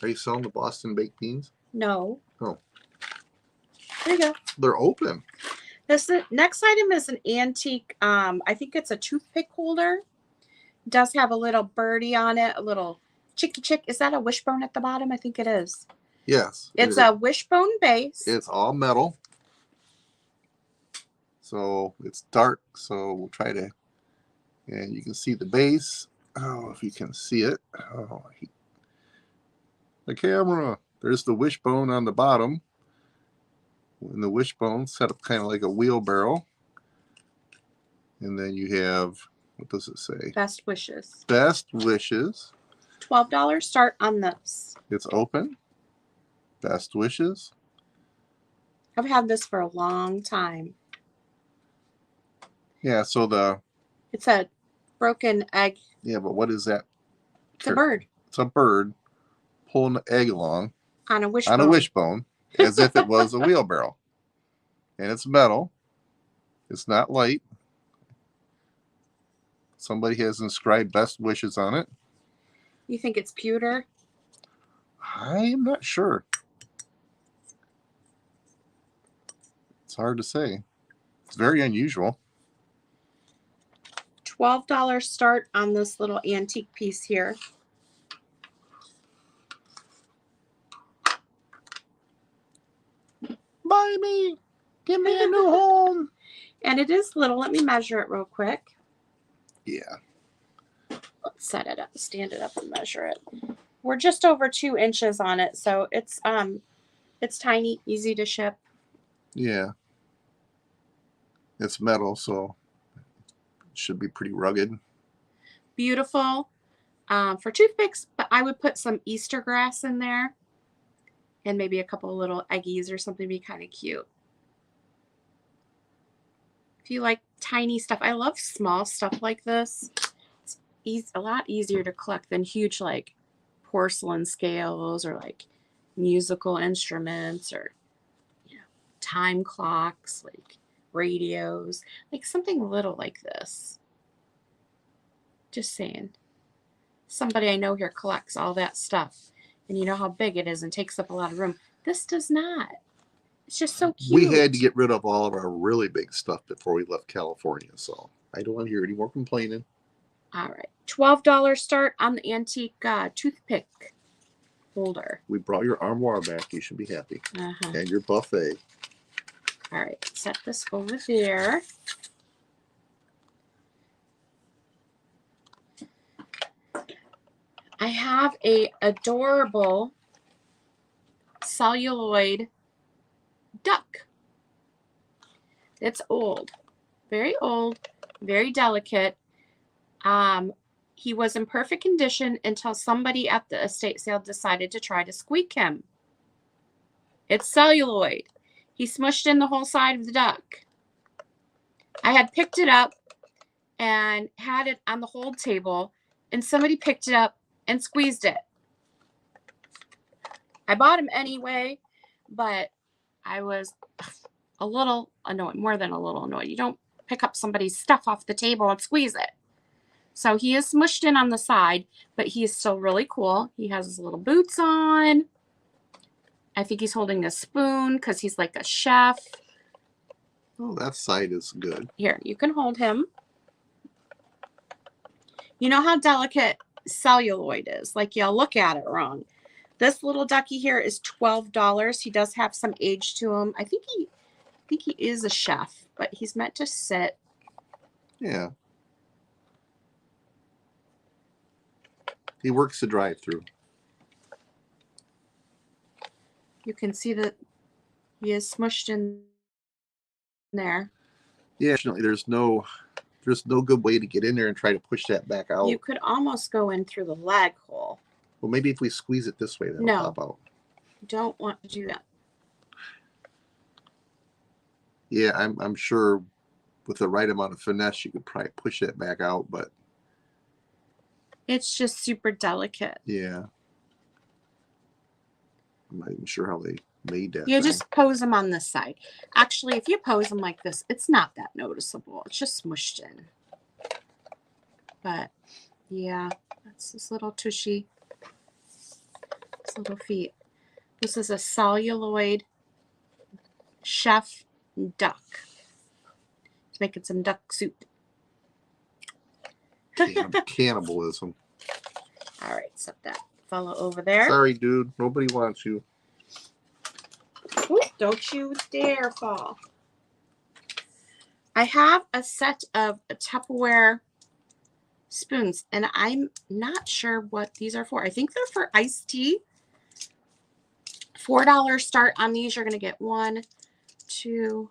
Are you selling the Boston baked beans? No. Oh. There you go. They're open. This next item is an antique. I think it's a toothpick holder. It does have a little birdie on it, a little chick. Is that a wishbone at the bottom? I think it is. Yes. It's a wishbone base. It's all metal. So it's dark. So we'll try to, and you can see the base. Oh, if you can see it. Oh, the camera. There's the wishbone on the bottom. And the wishbone set up kind of like a wheelbarrow. And then you have, what does it say? Best wishes. Best wishes. $12 start on this. It's open. Best wishes. I've had this for a long time. Yeah, so It's a broken egg. yeah, but what is that? It's a bird It's a bird pulling the egg along on a wishbone. on a wishbone as if it was a wheelbarrow. And it's metal. It's not light. Somebody has inscribed best wishes on it. You think it's pewter? I'm not sure. It's hard to say. It's very unusual. $12 start on this little antique piece here. Buy me. Give me a new home. And it is little. Let me measure it real quick. Yeah. Let's set it up, stand it up and measure it. We're just over 2 inches on it, so it's tiny, easy to ship. Yeah. It's metal, so it should be pretty rugged. Beautiful for toothpicks, but I would put some Easter grass in there and maybe a couple of little eggies or something to be kind of cute. If you like tiny stuff, I love small stuff like this. It's a lot easier to collect than huge like porcelain scales or like musical instruments or time clocks, like radios, like something little like this. Just saying. Somebody I know here collects all that stuff, and you know how big it is and takes up a lot of room. This does not. It's just so cute. We had to get rid of all of our really big stuff before we left California, so I don't want to hear any more complaining. All right. $12 start on the antique toothpick holder. We brought your armoire back. You should be happy. Uh-huh. And your buffet. All right. Set this over there. I have a adorable celluloid duck. It's old, very delicate. He was in perfect condition until somebody at the estate sale decided to try to squeak him. It's celluloid. He smushed in the whole side of the duck. I had picked it up and had it on the hold table, and somebody picked it up and squeezed it. I bought him anyway, but I was a little annoyed, more than a little annoyed. You don't pick up somebody's stuff off the table and squeeze it. So he is smushed in on the side, but he is still really cool. He has his little boots on. I think he's holding a spoon because he's like a chef. Oh, that side is good. Here, you can hold him. You know how delicate celluloid is. Like, you'll look at it wrong. This little ducky here is $12. He does have some age to him. I think he is a chef, but he's meant to sit. Yeah. He works the drive-through. You can see that he is smushed in there. Yeah, fortunately, there's no good way to get in there and try to push that back out. You could almost go in through the leg hole. Well, maybe if we squeeze it this way, that'll pop out. You don't want to do that. Yeah, I'm sure with the right amount of finesse, you could probably push that back out, but it's just super delicate. Yeah. I'm not even sure how they made that. You just pose them on this side. Actually, if you pose them like this, it's not that noticeable. It's just smushed in. But yeah, that's this little tushy. His little feet. This is a celluloid chef duck. He's making some duck soup. Cannibalism. All right, set that fellow over there. Sorry, dude. Nobody wants you. Ooh, don't you dare fall. I have a set of Tupperware spoons, and I'm not sure what these are for. I think they're for iced tea. $4 start on these. You're going to get 1, 2,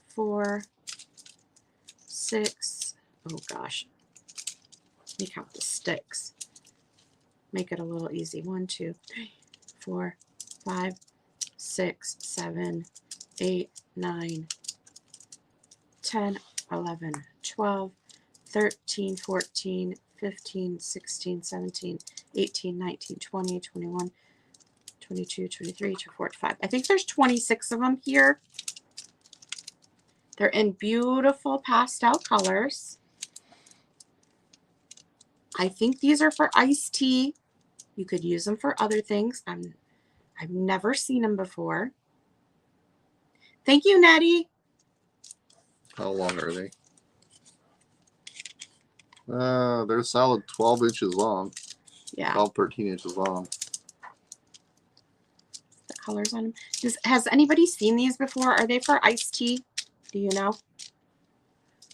4, 6. Oh, gosh. Let me count the sticks. Make it a little easy. 1, 2, 3, 4, 5, 6, 7, 8, 9, 10, 11, 12, 13, 14, 15, 16, 17, 18, 19, 20, 21, 22, 23, 24, 25. I think there's 26 of them here. They're in beautiful pastel colors. I think these are for iced tea. You could use them for other things. I've never seen them before. Thank you, Nettie. How long are they? They're a solid 12 inches long. Yeah. 12, 13 inches long. The colors on them. Has anybody seen these before? Are they for iced tea? Do you know?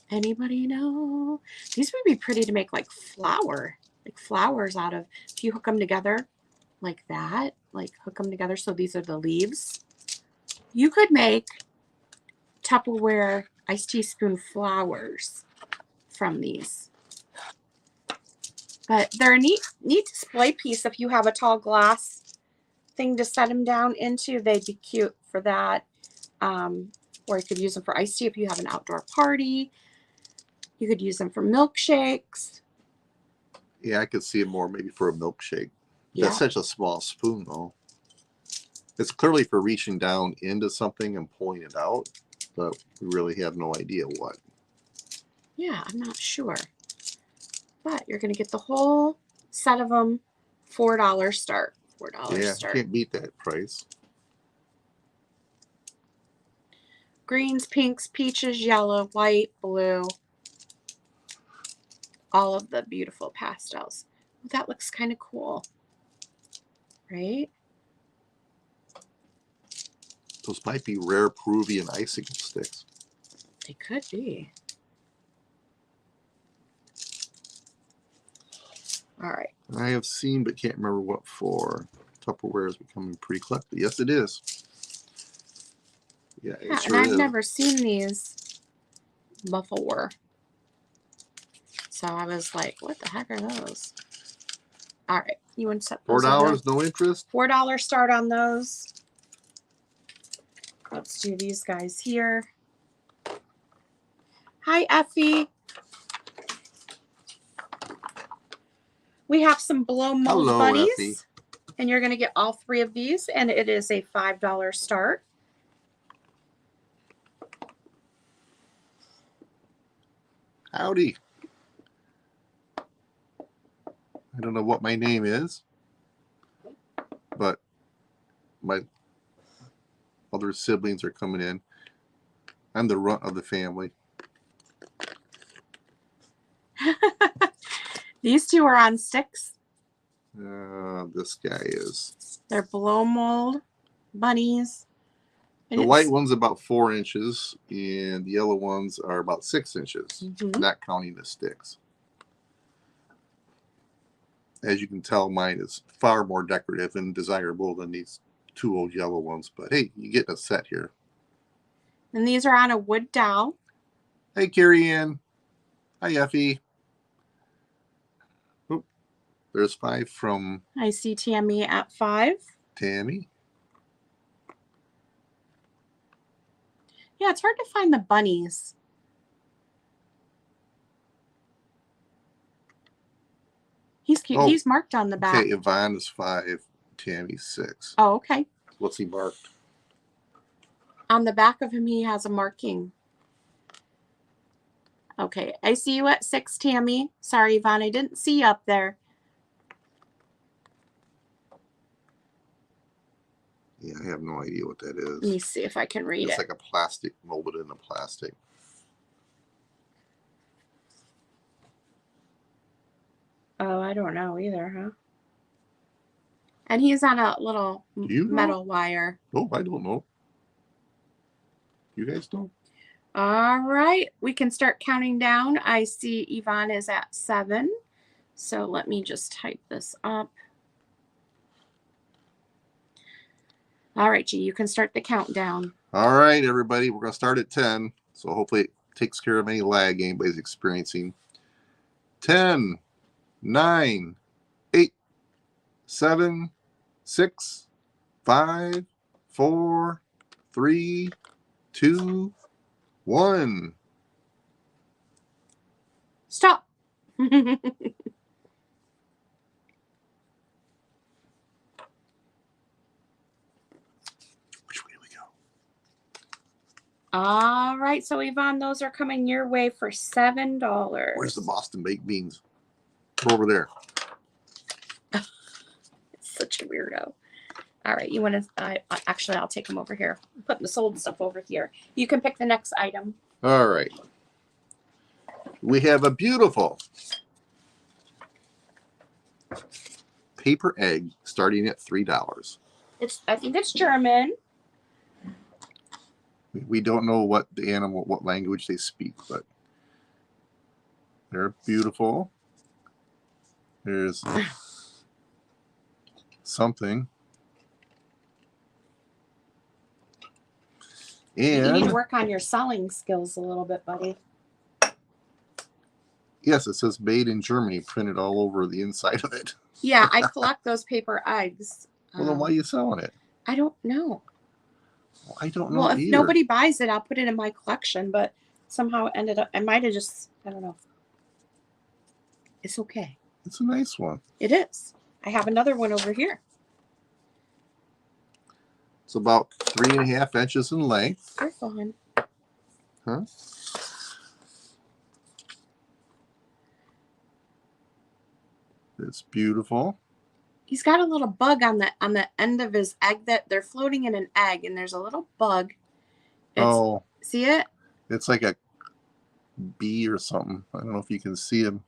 Anybody know? These would be pretty to make like flowers out of. If you hook them together like that, like hook them together. So these are the leaves. You could make Tupperware iced tea spoon flowers from these. But they're a neat display piece. If you have a tall glass thing to set them down into, they'd be cute for that. Or you could use them for iced tea if you have an outdoor party. You could use them for milkshakes. Yeah, I could see it more maybe for a milkshake. Yeah. That's such a small spoon, though. It's clearly for reaching down into something and pulling it out, but we really have no idea what. Yeah, I'm not sure. But you're going to get the whole set of them, $4 start. $4 start. Can't beat that price. Greens, pinks, peaches, yellow, white, blue. All of the beautiful pastels. Oh, that looks kind of cool. Right? Those might be rare Peruvian icicle sticks. They could be. All right. I have seen, but can't remember what for. Tupperware is becoming pretty collected. Yes, it is. Yeah, Yeah, it sure and I've is. never seen these before. So I was like, what the heck are those? All right. You want to set those $4, no interest. $4 start on those. Let's do these guys here. Hi, Effie. We have some blow mold Hello, bunnies. Effie. And you're going to get all 3 of these, and it is a $5 start. Howdy. I don't know what my name is, but my other siblings are coming in. I'm the runt of the family. These 2 are on sticks. This guy is. They're blow mold bunnies. And The white one's about 4 inches, and the yellow ones are about 6 inches, not counting the sticks. As you can tell, mine is far more decorative and desirable than these 2 old yellow ones. But hey, you get a set here. And these are on a wood dowel. Hey, Carrie Ann. Hi, Effie. Oop. There's 5 from I see Tammy at 5. Tammy. Yeah, it's hard to find the bunnies. He's cute. Oh, He's marked on the back. Okay, Yvonne is 5, Tammy's 6. Oh, okay. What's he marked? On the back of him, he has a marking. Okay, I see you at 6, Tammy. Sorry, Yvonne, I didn't see you up there. Yeah, I have no idea what that is. Let me see if I can read It's it. like a plastic molded into plastic. Oh, I don't know either, huh? And he's on a little You know? metal wire. Oh, I don't know. You guys know? All right, we can start counting down. I see Yvonne is at 7. So let me just type this up. All right, G, you can start the countdown. All right, everybody, we're going to start at 10. So hopefully it takes care of any lag anybody's experiencing. 10, 9, 8, 7, 6, 5, 4, 3, 2, 1. Stop. Which way do we go? All right, so Yvonne, those are coming your way for $7. Where's the Boston baked beans? They're over there. Such a weirdo. All right, you want to, actually, I'll take them over here. I'm putting the sold stuff over here. You can pick the next item. All right. We have a beautiful paper egg starting at $3. I think it's German. We don't know what the animal, what language they speak, but they're beautiful. There's something. You need to And work on your selling skills a little bit, buddy. yes, it says made in Germany printed all over the inside of it. Yeah, I collect those paper eggs. Well, then why are you selling it? I don't know. Well, I don't know Well, if either. nobody buys it, I'll put it in my collection, but somehow it ended up, I might have just, I don't know. It's okay. It's a nice one. It is. I have another one over here. It's about 3.5 inches in length. Careful, hon. Huh? It's beautiful. He's got a little bug on the end of his egg that they're floating in an egg, and there's a little bug. See it? It's like a bee or something. I don't know if you can see him.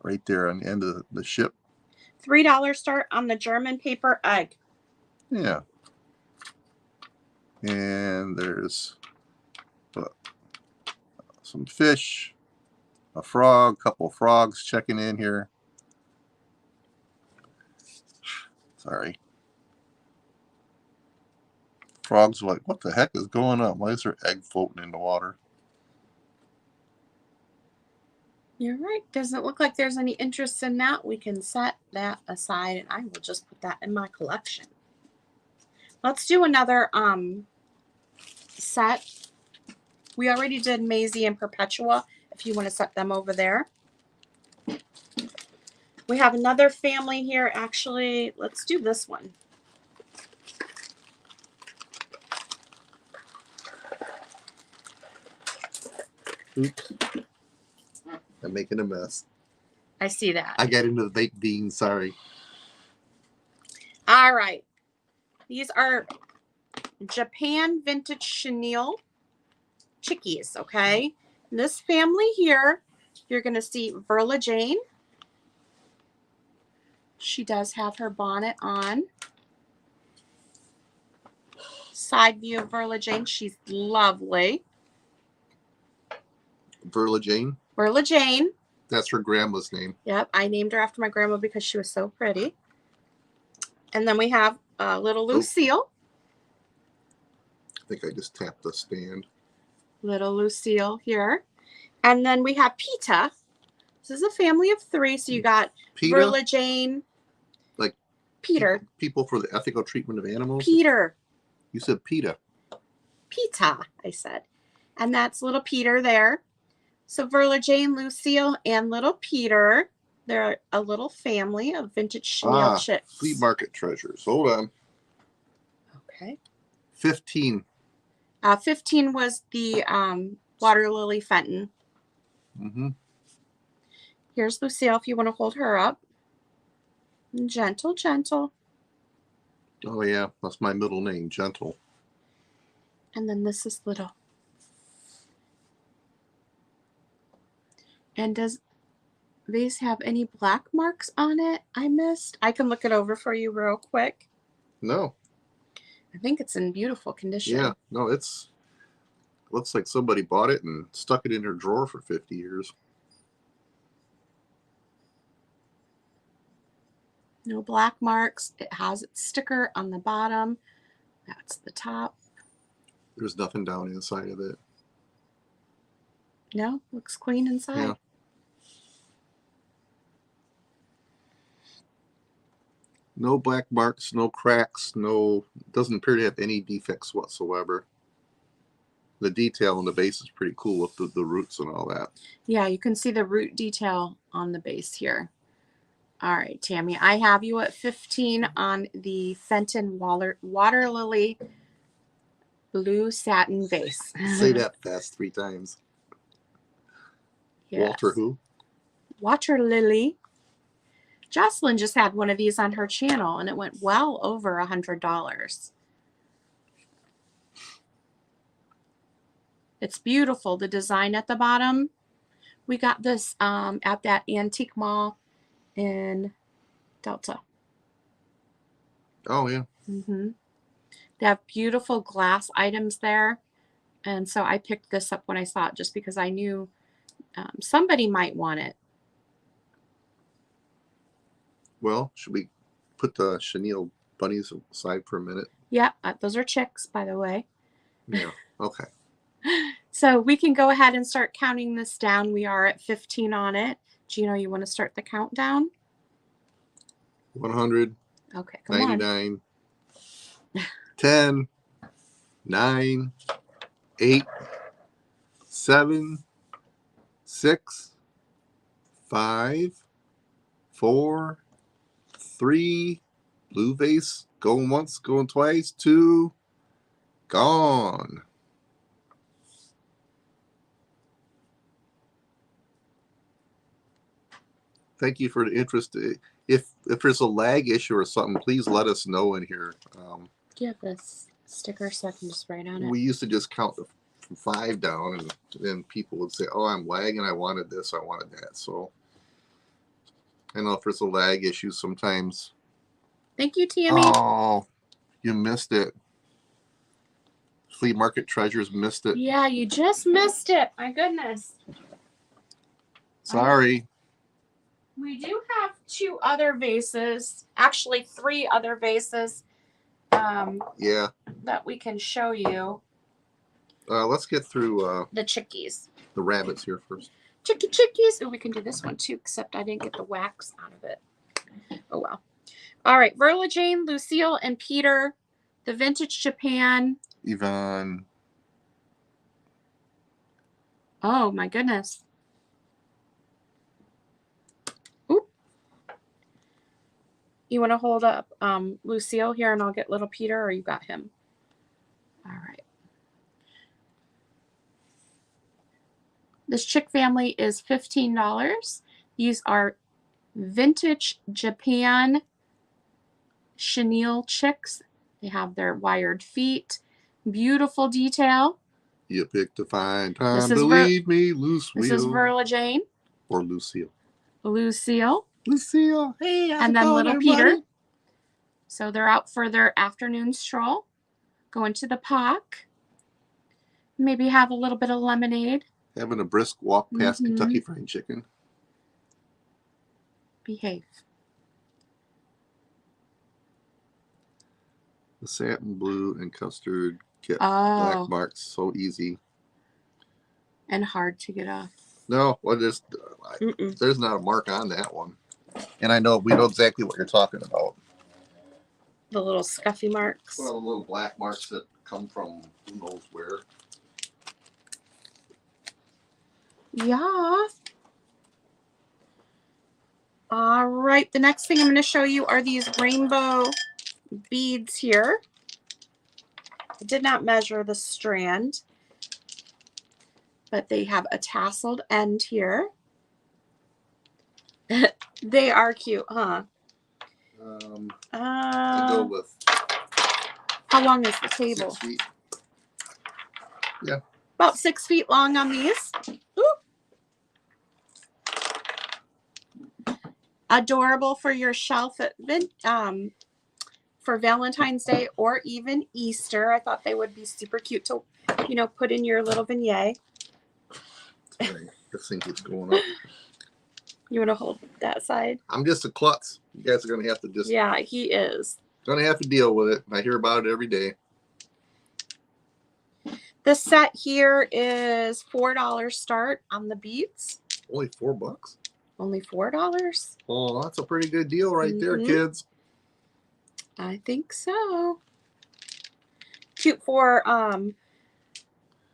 Right there on the end of the ship. $3 start on the German paper egg. Yeah. And there's some fish. a frog, couple frogs checking in here. Sorry. Frogs are like, what the heck is going on? Why is there egg floating in the water? You're right. Doesn't look like there's any interest in that. We can set that aside and I will just put that in my collection. Let's do another set. We already did Maisie and Perpetua, if you want to set them over there. We have another family here. Actually, let's do this one. Oops. I'm making a mess. I see that. I got into the baked beans. Sorry. All right. These are Japan Vintage Chenille chickies, okay? In this family here, you're going to see Verla Jane. She does have her bonnet on. Side view of Verla Jane. She's lovely. Verla Jane? Verla Jane. That's her grandma's name. Yep, I named her after my grandma because she was so pretty. And then we have little Lucille. I think I just tapped the stand. Little Lucille here. And then we have Peta. This is a family of 3. So you got Peta? Verla Jane. Like Peter. People for the ethical treatment of animals? Peter. You said Peta. Peta, I said. And that's little Peter there. So Verla Jane, Lucille, and little Peter. They're a little family of vintage Chenille chicks. Flea market treasures. Hold on. Okay. 15. 15 was the Water Lily Fenton. Mm-hmm. Here's Lucille if you want to hold her up. Gentle, gentle. Oh, yeah. That's my middle name, Gentle. And then this is little. And does these have any black marks on it I missed? I can look it over for you real quick. No. I think it's in beautiful condition. Yeah. No, it's... Looks like somebody bought it and stuck it in their drawer for 50 years. No black marks. It has its sticker on the bottom. That's the top. There's nothing down inside of it. No, looks clean inside. Yeah. No black marks, no cracks, no... Doesn't appear to have any defects whatsoever. The detail on the base is pretty cool with the roots and all that. Yeah, you can see the root detail on the base here. All right, Tammy, I have you at 15 on the Fenton Water Lily blue satin vase. Say that fast 3 times. Yes. Walter who? Water Lily. Jocelyn just had one of these on her channel, and it went well over $100. It's beautiful. The design at the bottom. We got this at that antique mall in Delta. Oh, yeah. Mm-hmm. They have beautiful glass items there. And so I picked this up when I saw it just because I knew somebody might want it. Well, should we put the chenille bunnies aside for a minute? Yeah, those are chicks, by the way. Yeah, okay. So we can go ahead and start counting this down. We are at 15 on it. Gino, you want to start the countdown? 100. Okay, come 99. 10. 9. 8. 7. 6. 5. 4. 3. Blue vase. Going once, going twice. 2. Gone. Thank you for the interest. If there's a lag issue or something, please let us know in here. Do you have this sticker so I can just write on it? We used to just count from 5 down, and then people would say, "Oh, I'm lagging. I wanted this. I wanted that." So I know if there's a lag issue sometimes. Thank you, Tammy. Oh, you missed it. Flea Market Treasures missed it. Yeah, you just missed it. My goodness. Sorry. We do have 2 other vases, actually 3 other vases Yeah. that we can show you. Let's get through The chickies. the rabbits here first. Chickies. Oh, we can do this one too, except I didn't get the wax out of it. Oh well. All right, Verla Jane, Lucille, and Peter, the Vintage Japan. Yvonne. Oh my goodness. Oop. You want to hold up Lucille here and I'll get little Peter, or you got him? All right. This chick family is $15. These are Vintage Japan chenille chicks. They have their wired feet. Beautiful detail. You picked a fine time This to is leave me, Lucille. This is Verla Jane. Or Lucille. Lucille. Lucille. Hey, how's And it then going, little everybody? Peter. So they're out for their afternoon stroll. Going to the park. Maybe have a little bit of lemonade. Having a brisk walk past Mhm. Kentucky Fried Chicken. Behave. The satin blue and custard get black Oh, marks so easy. and hard to get off. No, well, there's not a mark on that one. And we know exactly what you're talking about. The little scuffy marks. Well, the little black marks that come from who knows where. Yeah. All right. The next thing I'm going to show you are these rainbow beads here. I did not measure the strand, but they have a tasseled end here. They are cute, huh? I go with How long is the table? 6 feet. Yeah. About 6 feet long on these. Ooh. Adorable for your shelf at for Valentine's Day or even Easter. I thought they would be super cute to, put in your little vignette. Sorry, this thing keeps going up. You want to hold that side? I'm just a klutz. You guys are gonna have to Yeah, he is. Gonna have to deal with it. I hear about it every day. This set here is $4 start on the beads. Only $4. Only $4. Oh, that's a pretty good deal right there, kids. I think so. Cute for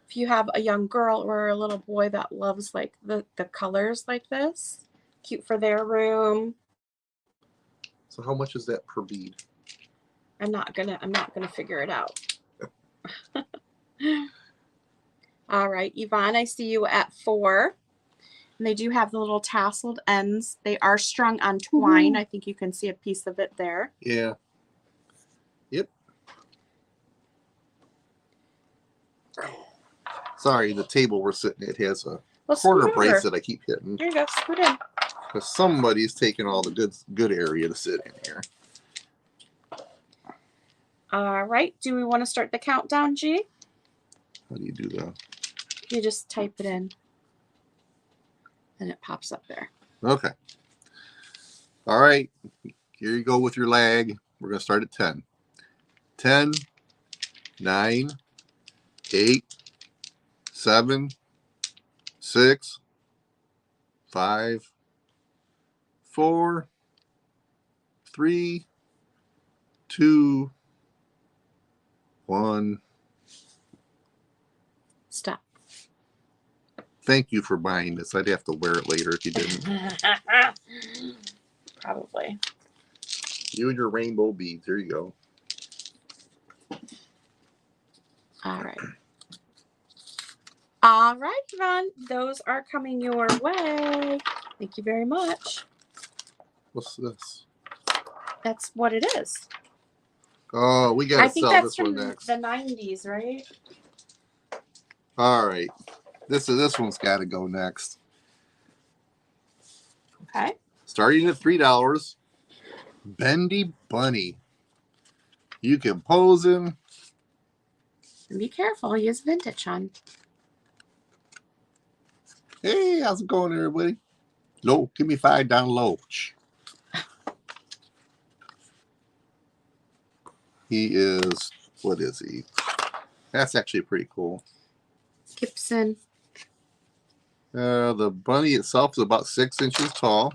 if you have a young girl or a little boy that loves like the colors like this. Cute for their room. So how much is that per bead? I'm not gonna figure it out. All right, Yvonne, I see you at 4. And they do have the little tasseled ends. They are strung on twine. I think you can see a piece of it there. Yeah. Yep. Sorry, the table we're sitting at has a corner brace that I keep hitting. Here you go, scoot in. Because somebody's taking all the good area to sit in here. All right, do we want to start the countdown, G? How do you do that? You just type it in. And it pops up there. Okay. All right. Here you go with your lag. We're going to start at 10. 10, 9, 8, 7, 6, 5, 4, 3, 2, 1. Stop. Thank you for buying this. I'd have to wear it later if you didn't. Probably. You and your rainbow beads. There you go. All right. All right, Yvonne. Those are coming your way. Thank you very much. What's this? That's what it is. Oh, we got to sell this one next. The 90s, right? All right. This one's got to go next. Okay. Starting at $3. Bendy Bunny. You can pose him. And be careful. Use vintage on. Hey, how's it going, everybody? Low, give me 5 down low. Shh. He is, what is he? That's actually pretty cool. Gibson. The bunny itself is about 6 inches tall.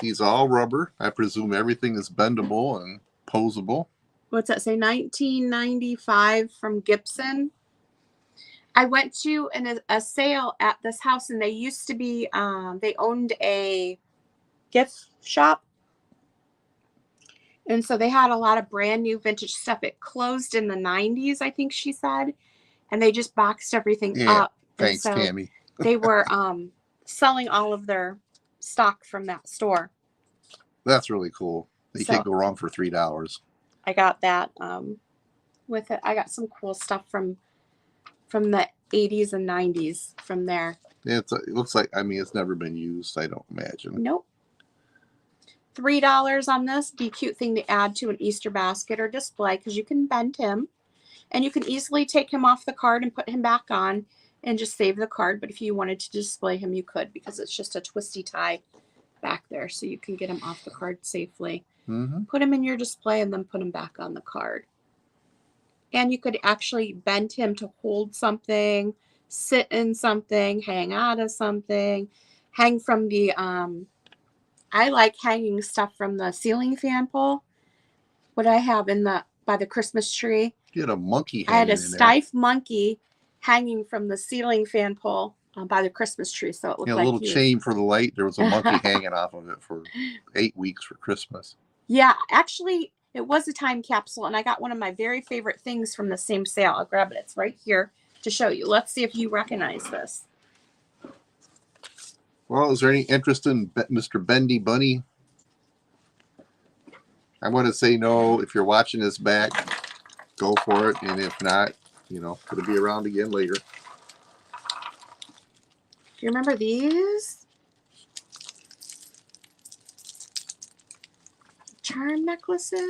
He's all rubber. I presume everything is bendable and posable. What's that say? 1995 from Gibson. I went to a sale at this house, and they used to be, they owned a gift shop. And so they had a lot of brand new vintage stuff. It closed in the 90s, I think she said. And they just boxed everything up. Thanks, and so Tammy. They were selling all of their stock from that store. That's really cool. You So- can't go wrong for $3. I got that with it. I got some cool stuff from the 80s and 90s from there. It looks like, I mean, it's never been used, I don't imagine. Nope. $3 on this. Be a cute thing to add to an Easter basket or display because you can bend him and you can easily take him off the card and put him back on and just save the card. But if you wanted to display him, you could because it's just a twisty tie back there. So you can get him off the card safely. Mm-hmm. Put him in your display and then put him back on the card. And you could actually bend him to hold something, sit in something, hang out of something, hang from the, I like hanging stuff from the ceiling fan pole. What I have by the Christmas tree. You had a monkey I had hanging a in there. stiff monkey hanging from the ceiling fan pole by the Christmas tree. So it looked like A little chain for the light. There was a monkey hanging off of it for 8 weeks for Christmas. Yeah, actually, it was a time capsule, and I got one of my very favorite things from the same sale. I'll grab it. It's right here to show you. Let's see if you recognize this. Well, is there any interest in Mr. Bendy Bunny? I want to say no. If you're watching this back, go for it. And if not, it'll be around again later. Do you remember these? Charm necklaces.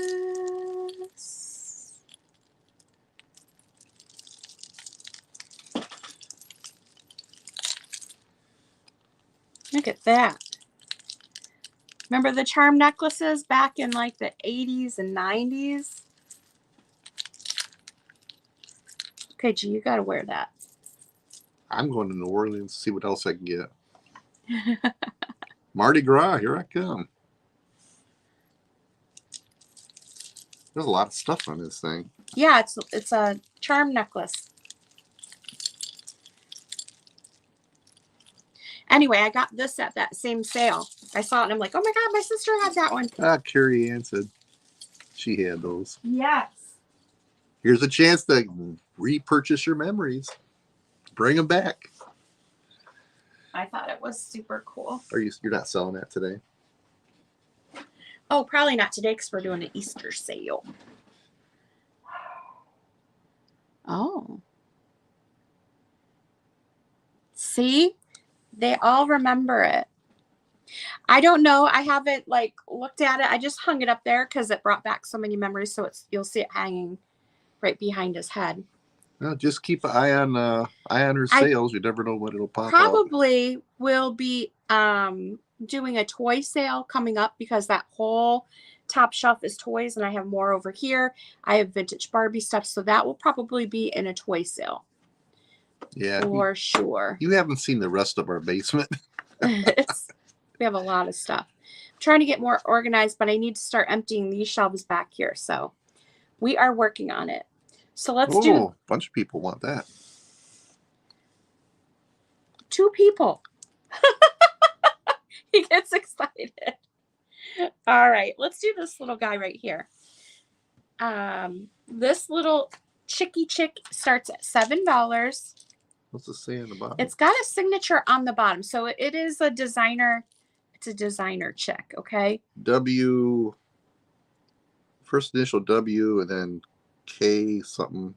Look at that. Remember the charm necklaces back in like the 80s and 90s? Okay, G, you got to wear that. I'm going to New Orleans to see what else I can get. Mardi Gras, here I come. There's a lot of stuff on this thing. Yeah, it's a charm necklace. Anyway, I got this at that same sale. I saw it and I'm like, oh my God, my sister had that one. Carrie Ann said she had those. Yes. Here's a chance to repurchase your memories. Bring them back. I thought it was super cool. You're not selling that today? Oh, probably not today because we're doing an Easter sale. Oh. See? They all remember it. I don't know. I haven't looked at it. I just hung it up there because it brought back so many memories. So you'll see it hanging right behind his head. Well, just keep an eye on her sales. You never know when it'll pop up. Probably will be doing a toy sale coming up because that whole top shelf is toys and I have more over here. I have vintage Barbie stuff. So that will probably be in a toy sale. Yeah. For sure. You haven't seen the rest of our basement. We have a lot of stuff. I'm trying to get more organized, but I need to start emptying these shelves back here. So we are working on it. So let's do a bunch of people want that. 2 people. He gets excited. All right, let's do this little guy right here. This little Chicky Chick starts at $7. What's it say on the bottom? It's got a signature on the bottom. So it is a designer. It's a designer chick, okay? W, first initial W, and then K something.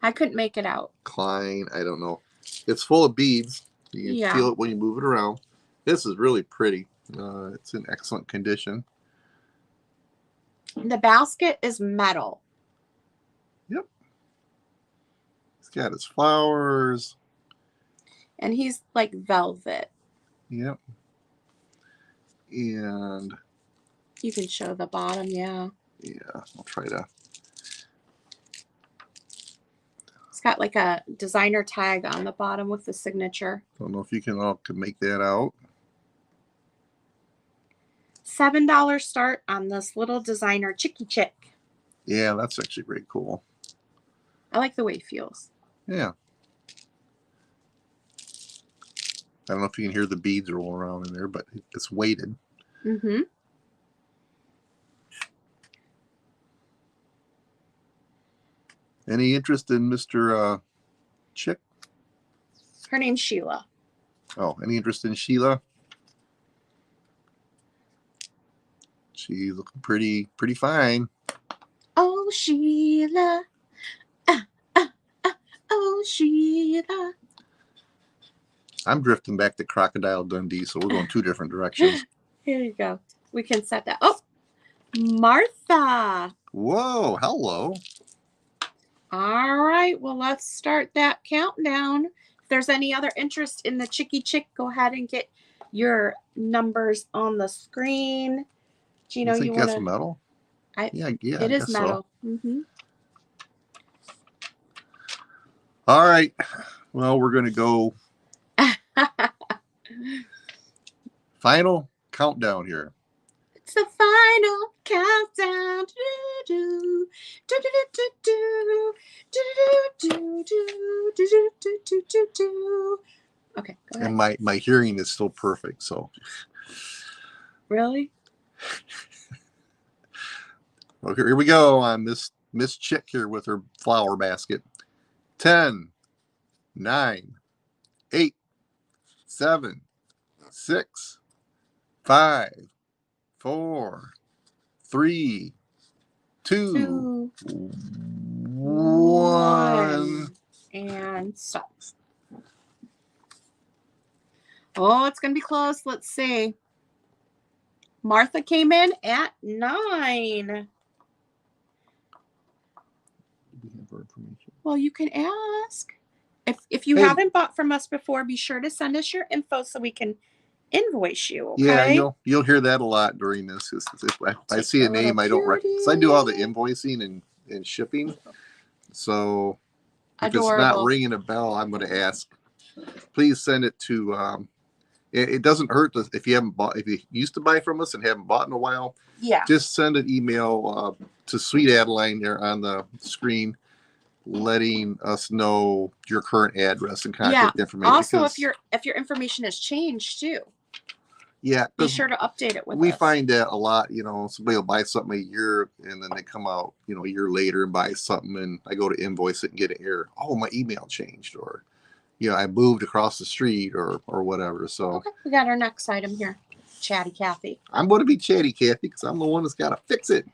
I couldn't make it out. Klein, I don't know. It's full of beads. You can feel it when you move it around. This is really pretty. It's in excellent condition. The basket is metal. Yep. He's got his flowers. And he's like velvet. Yep. And You can show the bottom, yeah. yeah, I'll try to. It's got like a designer tag on the bottom with the signature. Don't know if you can all can make that out. $7 start on this little designer Chicky Chick. Yeah, that's actually very cool. I like the way it feels. Yeah. I don't know if you can hear the beads roll around in there, but it's weighted. Mm-hmm. Any interest in Mr. Chick? Her name's Sheila. Oh, any interest in Sheila? She's looking pretty fine. Oh, Sheila. Oh, Sheila. I'm drifting back to Crocodile Dundee, so we're going two different directions. Here you go. We can set that. Oh, Martha. Whoa, hello. All right. Well, let's start that countdown. If there's any other interest in the Chicky Chick, go ahead and get your numbers on the screen. Gino, you think you want that's to? metal? Yeah. It I is guess metal. So. Mm-hmm. All right. Well, we're going to go final countdown here. It's the final countdown. Do, do, do, do, do, do, do, do, do, do, do, do, do, do. Okay, go ahead. And my hearing is still perfect, so. Really? Well, here we go on Miss Chick here with her flower basket. 10, 9, 8, 7, 6, 5, 4, 3, 2, 1. And stop. Oh, it's going to be close. Let's see. Martha came in at 9. Well, you can ask. If you haven't bought from us before, be sure to send us your info so we can invoice you. Okay? Yeah, you'll hear that a lot during this. If I see a name I don't recognize. I do all the invoicing and shipping. So if it's not ringing a bell, I'm going to ask. Please send it to. It doesn't hurt if you haven't bought. If you used to buy from us and haven't bought in a while, yeah, just send an email to Sweet Adeline there on the screen, letting us know your current address and contact information. Also, if your information has changed too, be sure to update it with us. We find that a lot. Somebody will buy something a year and then they come out, a year later and buy something, and I go to invoice it and get an error. Oh, my email changed, or I moved across the street or whatever. So okay, we got our next item here. Chatty Cathy. I'm going to be Chatty Cathy because I'm the one that's got to fix it.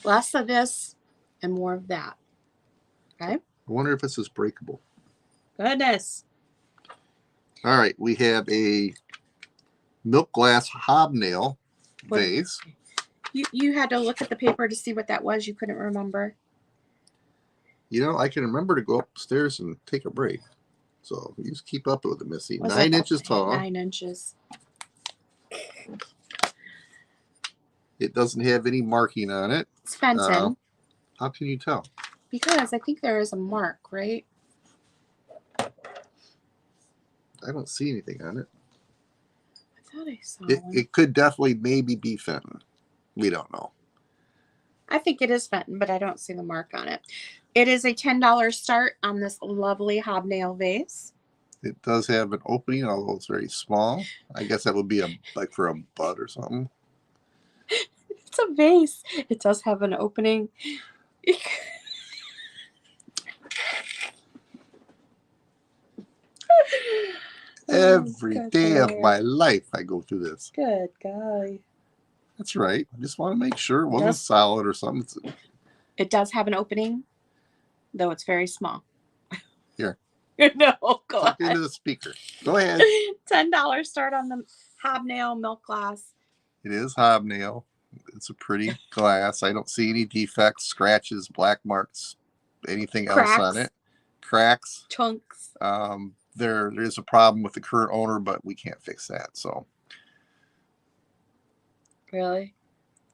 Less of this and more of that. Okay. I wonder if this is breakable. Goodness. All right, we have a milk glass hobnail vase. You had to look at the paper to see what that was. You couldn't remember. I can remember to go upstairs and take a break. So you just keep up with it, Missy. Was 9 inches tall. 9 inches. It doesn't have any marking on it. It's Fenton. How can you tell? Because I think there is a mark, right? I don't see anything on it. I thought I saw one. It could definitely maybe be Fenton. We don't know. I think it is Fenton, but I don't see the mark on it. It is a $10 start on this lovely hobnail vase. It does have an opening, although it's very small. I guess that would be like for a bud or something. It's a vase. It does have an opening. Every day of my life, I go through this. Good guy. That's right. I just want to make sure it wasn't solid or something. It does have an opening, though it's very small. Here. No, go Talk ahead. into the speaker. Go ahead. $10 start on the hobnail milk glass. It is hobnail. It's a pretty glass. I don't see any defects, scratches, black marks, anything else on it. Cracks. Chunks. There is a problem with the current owner, but we can't fix that. So Really?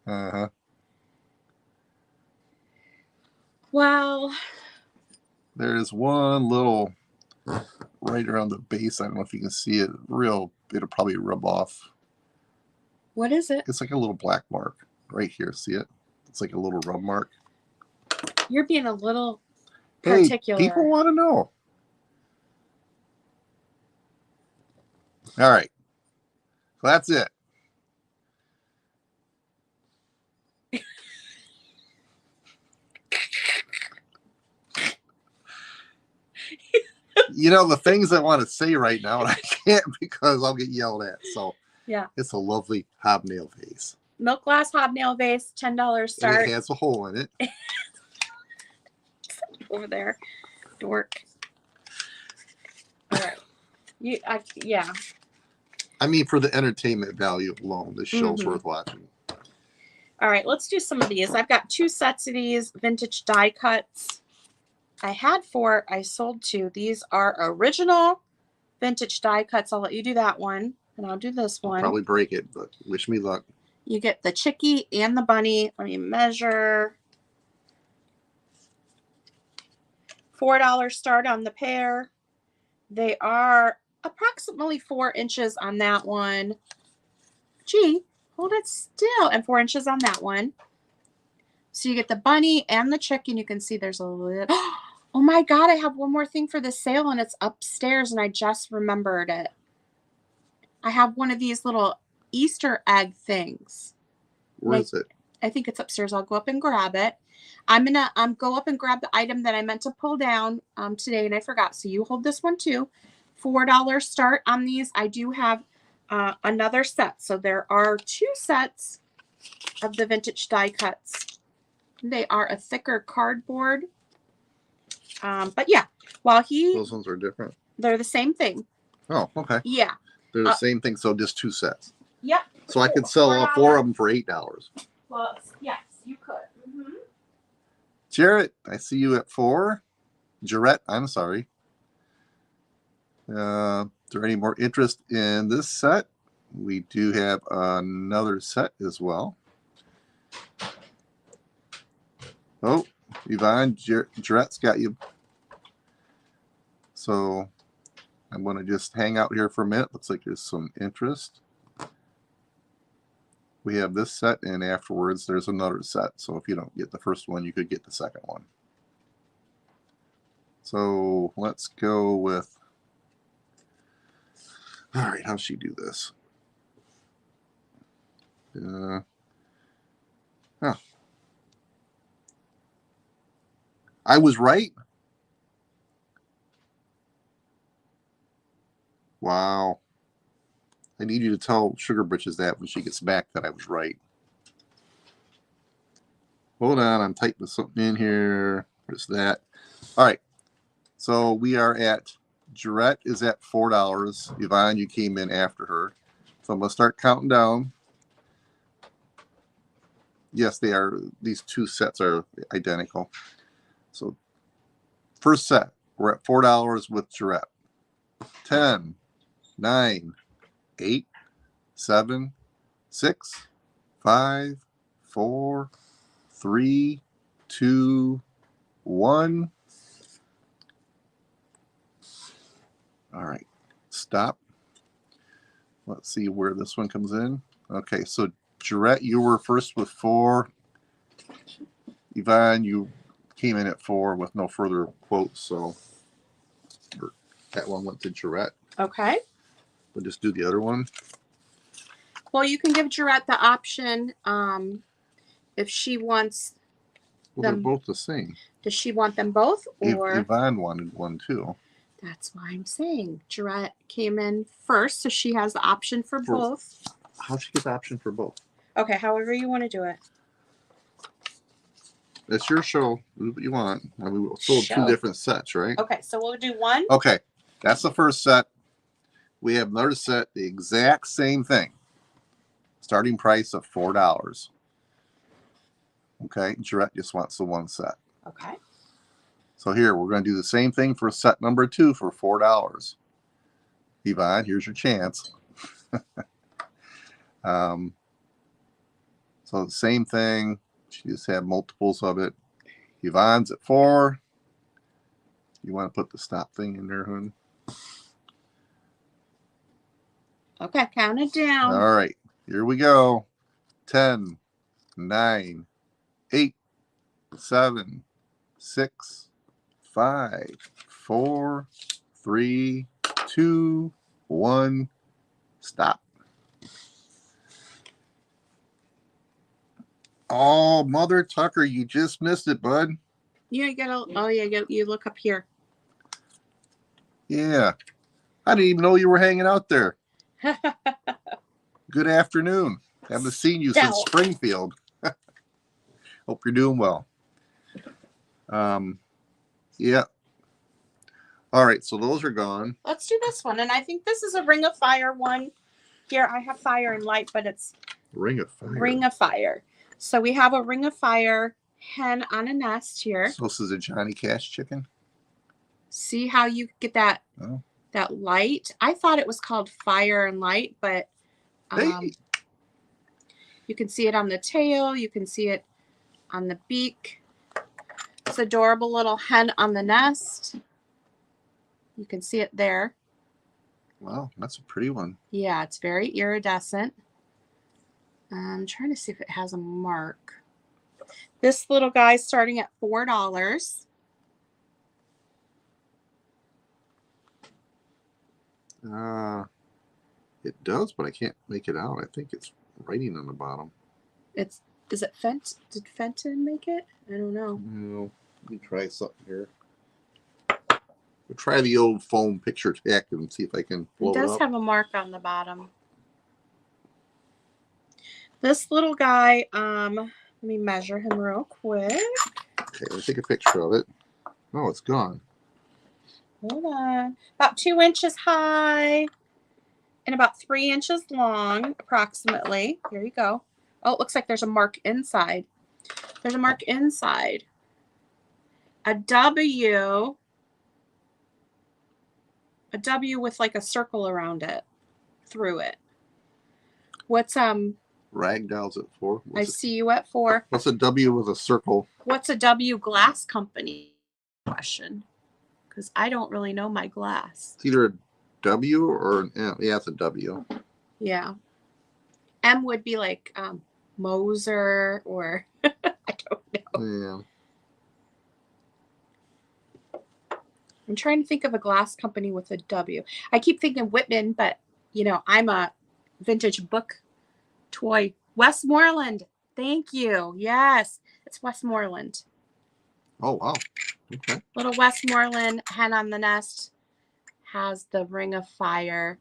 Uh-huh. Well, There's one little right around the base. I don't know if you can see it. It'll probably rub off. what is it? It's like a little black mark right here. See it? It's like a little rub mark. You're being a little Hey, particular. people want to know. All right. So that's it. You know, the things I want to say right now, and I can't because I'll get yelled at. So Yeah. it's a lovely hobnail vase. Milk glass hobnail vase, $10 And start. it has a hole in it. Over there. Dork. All right. Yeah. I mean, for the entertainment value alone, this show's Mhm. worth watching. All right, let's do some of these. I've got 2 sets of these vintage die cuts. I had 4, I sold 2. These are original vintage die cuts. I'll let you do that one, and I'll do this one. Probably break it, but wish me luck. You get the chickie and the bunny. Let me measure. $4 start on the pair. They are approximately 4 inches on that one. Gee, hold it still. And 4 inches on that one. So you get the bunny and the chicken. You can see there's a little. Oh my God, I have one more thing for the sale and it's upstairs and I just remembered it. I have one of these little Easter egg things. Where is it? I think it's upstairs. I'll go up and grab it. I'm gonna go up and grab the item that I meant to pull down today and I forgot. So you hold this one too. $4 start on these. I do have another set. So there are 2 sets of the vintage die cuts. They are a thicker cardboard. But yeah, Those ones are different. they're the same thing. Oh, okay. Yeah. They're the same thing, so just 2 sets. Yep. So I could sell all 4 of them for $8. Well, yes, you could. Jarrett, I see you at 4. Jarrett, I'm sorry. Is there any more interest in this set? We do have another set as well. Oh, Yvonne, Jarrett's got you. So I'm going to just hang out here for a minute. Looks like there's some interest. We have this set, and afterwards there's another set. So if you don't get the first one, you could get the second one. So let's go with. All right, how's she do this? Oh. I was right. Wow. I need you to tell Sugar Britches that when she gets back that I was right. Hold on, I'm typing something in here. Where's that? All right. So we are at, Jarrett is at $4. Yvonne, you came in after her. So I'm going to start counting down. Yes, they are. These 2 sets are identical. So first set, we're at $4 with Jarrett. 10, 9, 8, 7, 6, 5, 4, 3, 2, 1. All right, stop. Let's see where this one comes in. Okay, so Jarrett, you were first with 4. Yvonne, you came in at 4 with no further quotes, so that one went to Jarrett. Okay. We'll just do the other one. Well, you can give Jarrett the option if she wants. Well, they're both the same. Does she want them both, or Yvonne wanted one too? That's why I'm saying Jarrett came in first, so she has the option for both. How'd she get the option for both? Okay, however you want to do it. It's your show. Do what you want. I mean, we sold 2 different sets, right? Okay, so we'll do one. Okay, that's the first set. We have another set, the exact same thing. Starting price of $4. Okay, Jarrett just wants the 1 set. Okay. So here, we're going to do the same thing for set number 2 for $4. Yvonne, here's your chance. So the same thing. She just had multiples of it. Yvonne's at 4. You want to put the stop thing in there, hun? Okay, count it down. All right, here we go. 10, 9, 8, 7, 6, 5, 4, 3, 2, 1. Stop. Oh, Mother Tucker, you just missed it, bud. Yeah, you gotta. Oh yeah, you look up here. Yeah. I didn't even know you were hanging out there. Good afternoon. Haven't seen you since Stout. Springfield. Hope you're doing well. Yeah. All right, so those are gone. Let's do this one, and I think this is a Ring of Fire one. Here I have Fire and Light, but it's Ring of Fire. Ring of Fire. So we have a Ring of Fire hen on a nest here. So this is a Johnny Cash chicken? See how you get that Oh. that light? I thought it was called Fire and Light, but Hey. you can see it on the tail. You can see it on the beak. It's adorable little hen on the nest. You can see it there. Wow, that's a pretty one. Yeah, it's very iridescent. I'm trying to see if it has a mark. This little guy's starting at $4. It does, but I can't make it out. I think it's writing on the bottom. Is it Fenton? Did Fenton make it? I don't know. No. Let me try something here. We'll try the old phone picture tack and see if I can blow It it does up. have a mark on the bottom. This little guy, let me measure him real quick. Okay, let me take a picture of it. Oh, it's gone. Hold on. About 2 inches high and about 3 inches long, approximately. Here you go. Oh, it looks like there's a mark inside. There's a mark inside. A W with like a circle around it, through it. What's Ragdoll's at 4. I see you at 4. What's a W with a circle? What's a W glass company? Question. Because I don't really know my glass. It's either a W or an M. Yeah, it's a W. Yeah. M would be like Moser or I don't know. Yeah. I'm trying to think of a glass company with a W. I keep thinking Whitman, but you know, I'm a vintage book toy. Westmoreland. Thank you. Yes, it's Westmoreland. Oh, wow. Okay. Little Westmoreland hen on the nest has the Ring of Fire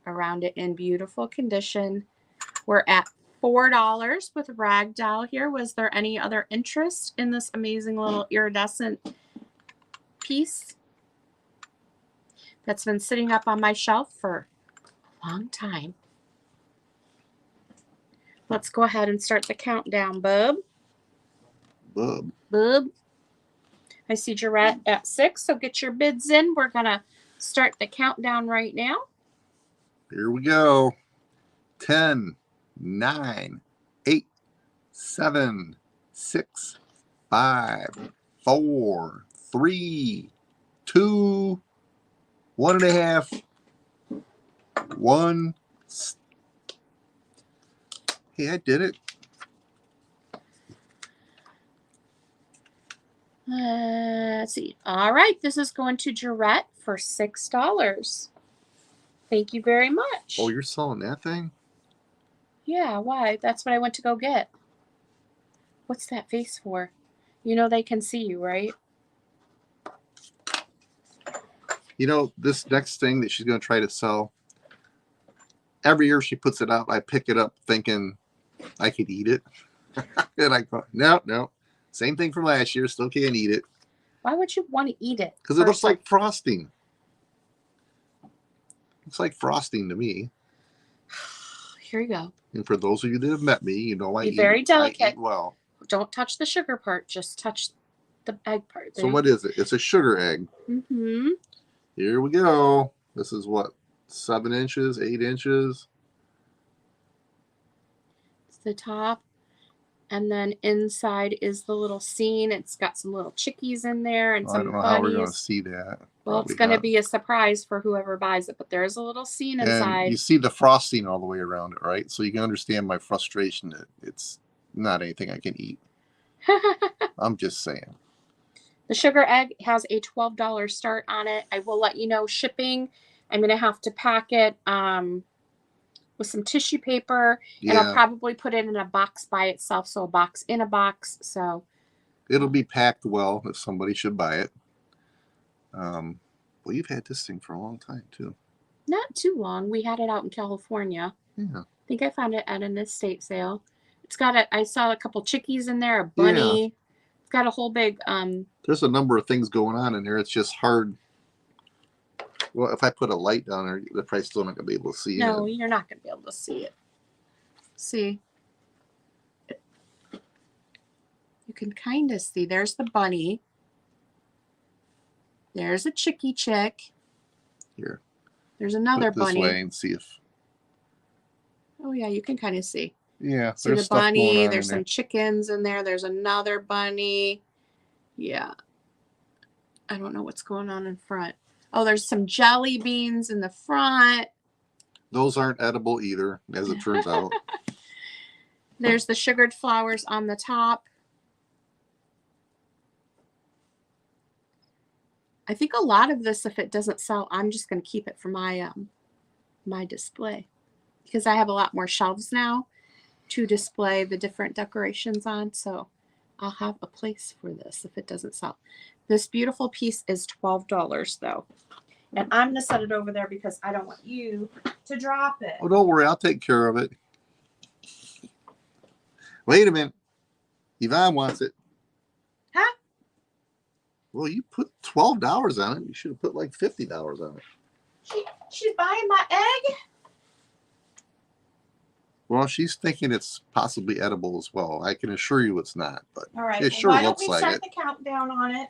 around it in beautiful condition. We're at $4 with Ragdoll here. Was there any other interest in this amazing little iridescent piece that's been sitting up on my shelf for a long time? Let's go ahead and start the countdown, bub. Bub. I see Jarrett at 6, so get your bids in. We're going to start the countdown right now. Here we go. 10, 9, 8, 7, 6, 5, 4, 3, 2, 1.5, 1. Hey, I did it. Let's see. All right, this is going to Jarrett for $6. Thank you very much. Oh, you're selling that thing? Yeah, why? That's what I went to go get. What's that face for? You know they can see you, right? You know, this next thing that she's going to try to sell, every year she puts it out, I pick it up thinking I could eat it. And I go, no. Same thing from last year, still can't eat it. Why would you want to eat it? Because it looks like frosting. Looks like frosting to me. Here you go. And for those of you that have met me, you know I Be eat very delicate. I eat well. Don't touch the sugar part. Just touch the egg part. So what is it? It's a sugar egg. Mm-hmm. Here we go. This is what, 7 inches, 8 inches? the top. And then inside is the little scene. It's got some little chickies in there and I some don't know how we're going to bunnies. see that. Well, it's Probably going to not. be a surprise for whoever buys it, but there's a little scene And inside. you see the frosting all the way around it, right? So you can understand my frustration that it's not anything I can eat. I'm just saying. The sugar egg has a $12 start on it. I will let you know shipping. I'm going to have to pack it with some tissue paper, and I'll Yeah, probably put it in a box by itself. So a box in a box. So it'll be packed well if somebody should buy it. Well, you've had this thing for a long time too. not too long. We had it out in California. Yeah. I think I found it at an estate sale. It's got I saw a couple chickies in there, a bunny. Yeah. It's got a whole big There's a number of things going on in there. It's just hard. Well, if I put a light down there, they're probably still not going to be able to see no, it. you're not going to be able to see it. See? You can kind of see. There's the bunny. There's a chickie chick. Here. There's another Put it this bunny. way and see if. Oh yeah, you can kind of see. Yeah, See there's the stuff bunny. going on There's in some there. chickens in there. There's another bunny. Yeah. I don't know what's going on in front. Oh, there's some jelly beans in the front. Those aren't edible either, as it turns out. There's the sugared flowers on the top. I think a lot of this, if it doesn't sell, I'm just going to keep it for my my display, because I have a lot more shelves now to display the different decorations on. So I'll have a place for this if it doesn't sell. This beautiful piece is $12 though. And I'm going to set it over there because I don't want you to drop it. Oh, don't worry, I'll take care of it. Wait a minute. Yvonne wants it. Huh? Well, you put $12 on it. You should have put like $50 on it. She's buying my egg? Well, she's thinking it's possibly edible as well. I can assure you it's not, but All right. it sure why don't looks we like start it. the countdown on it?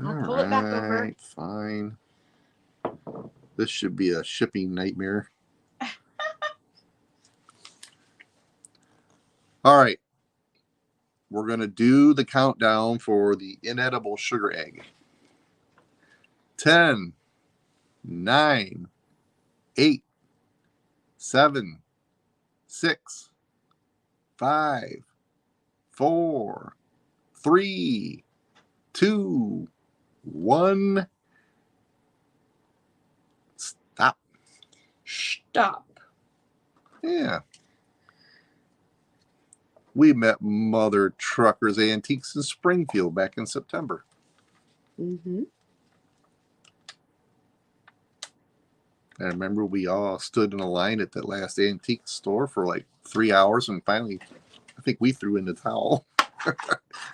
I'll All pull it back over. right, fine. This should be a shipping nightmare. All right. We're going to do the countdown for the inedible sugar egg. 10, 9, 8, 7, 6, 5, 4, 3, 2, 1. Stop. Stop. Yeah. We met Mother Truckers Antiques in Springfield back in September. Mm-hmm. I remember we all stood in a line at that last antique store for like 3 hours, and finally, I think we threw in the towel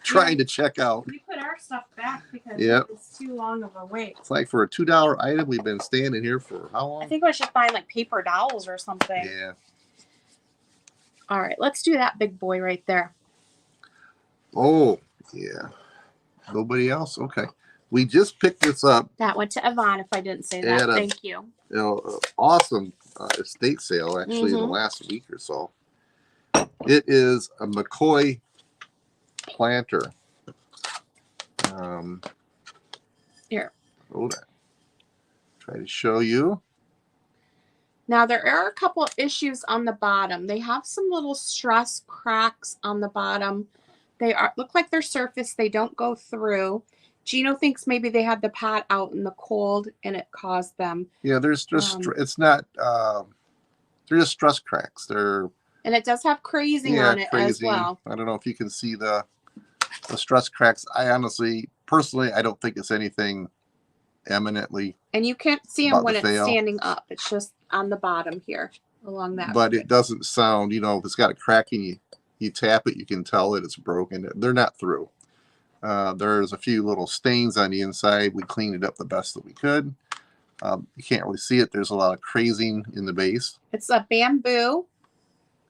trying to check out. We put our stuff back because Yep. it's too long of a wait. It's like for a $2 item, we've been standing here for how long? I think I was just buying like paper dowels or something. Yeah. All right, let's do that big boy right there. Oh, yeah. Nobody else? Okay. We just picked this up That went to Yvonne if I didn't say that. At a- Thank you. awesome estate sale actually in the last week or so. It is a McCoy planter. Here. Hold on. Try to show you. Now there are a couple of issues on the bottom. They have some little stress cracks on the bottom. They look like they're surface. They don't go through. Gino thinks maybe they had the pad out in the cold and it caused them. Yeah, there's just it's not. They're just stress cracks. They're And it does have crazing on it as well. I don't know if you can see the stress cracks. I honestly, personally, I don't think it's anything eminently. And you can't see them About when to it's fail. standing up. It's just on the bottom here along that. But it doesn't sound, if it's got a crack and you tap it, you can tell that it's broken. They're not through. There's a few little stains on the inside. We cleaned it up the best that we could. You can't really see it. There's a lot of crazing in the base. It's a bamboo.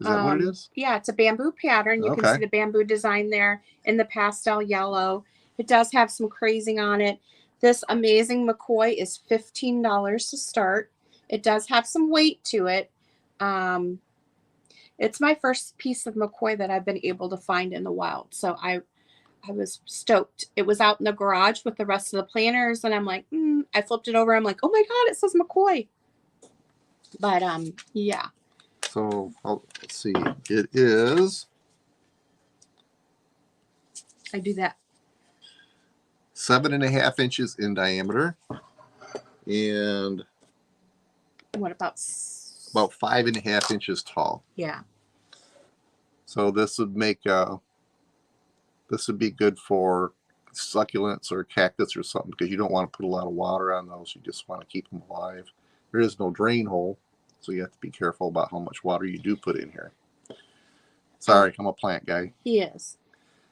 Is that what it is? Yeah, it's a bamboo pattern. You can Okay. see the bamboo design there in the pastel yellow. It does have some crazing on it. This amazing McCoy is $15 to start. It does have some weight to it. It's my first piece of McCoy that I've been able to find in the wild. So I was stoked. It was out in the garage with the rest of the planters, and I'm like, I flipped it over. I'm like, oh my God, it says McCoy. But yeah. So let's see. It is I do that. 7.5 inches in diameter and What about? about 5.5 inches tall. Yeah. So this would make this would be good for succulents or cactus or something, because you don't want to put a lot of water on those. You just want to keep them alive. There is no drain hole, so you have to be careful about how much water you do put in here. Sorry, I'm a plant guy. He is.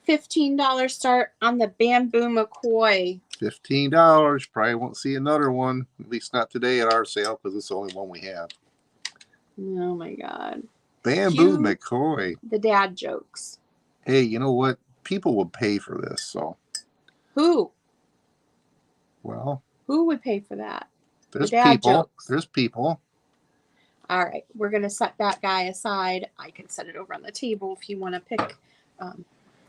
$15 start on the bamboo McCoy. $15. Probably won't see another one, at least not today at our sale, because it's the only one we have. Oh my God. Bamboo Cue McCoy. the dad jokes. Hey, you know what? People would pay for this, so. Who? Well, Who would pay for that? there's The dad people. jokes. There's people. All right, we're gonna set that guy aside. I can set it over on the table if you want to pick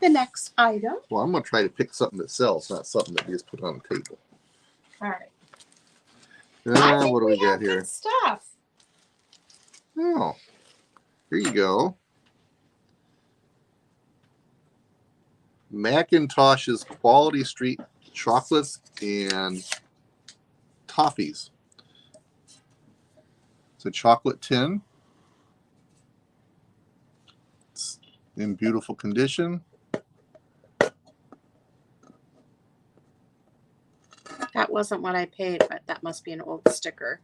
the next item. Well, I'm gonna try to pick something that sells, not something that you just put on the table. All right. I think What do we got have here? good stuff. Oh, here you go. Macintosh's Quality Street chocolates and toffees. It's a chocolate tin. It's in beautiful condition. That wasn't what I paid, but that must be an old sticker.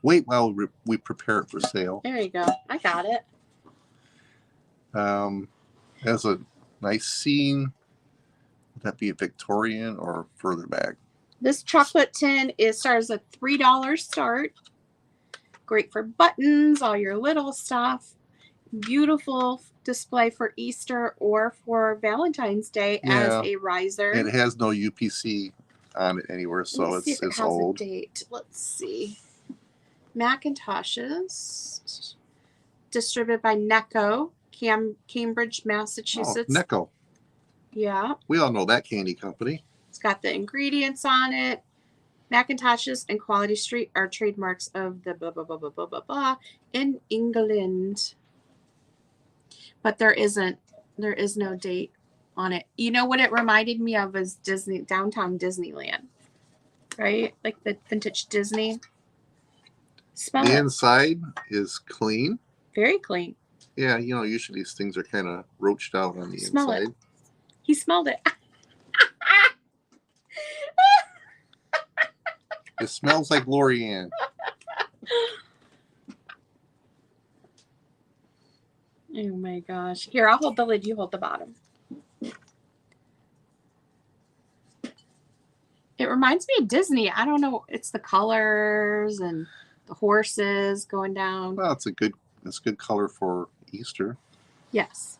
Wait while we prepare it for sale. There you go. I got it. Has a nice scene. Would that be a Victorian or further back? This chocolate tin starts at $3 start. Great for buttons, all your little stuff. Beautiful display for Easter or for Valentine's Day as a riser. It has no UPC on it anywhere, so it's has old. A date. Let's see. Macintoshes distributed by Necco, Cambridge, Massachusetts. Oh, Necco. Yeah. We all know that candy company. It's got the ingredients on it. Macintoshes and Quality Street are trademarks of the blah, blah, blah, blah, blah, blah, blah in England. But there is no date on it. You know what it reminded me of is downtown Disneyland, right? Like the vintage Disney. Smell The it. inside is clean. Very clean. Yeah, you know, usually these things are kind of roached out on the Smell inside. it. He smelled it. It smells like Lorianne. Oh my gosh. Here, I'll hold the lid. You hold the bottom. It reminds me of Disney. I don't know. It's the colors and the horses going down. Well, it's good color for Easter. Yes.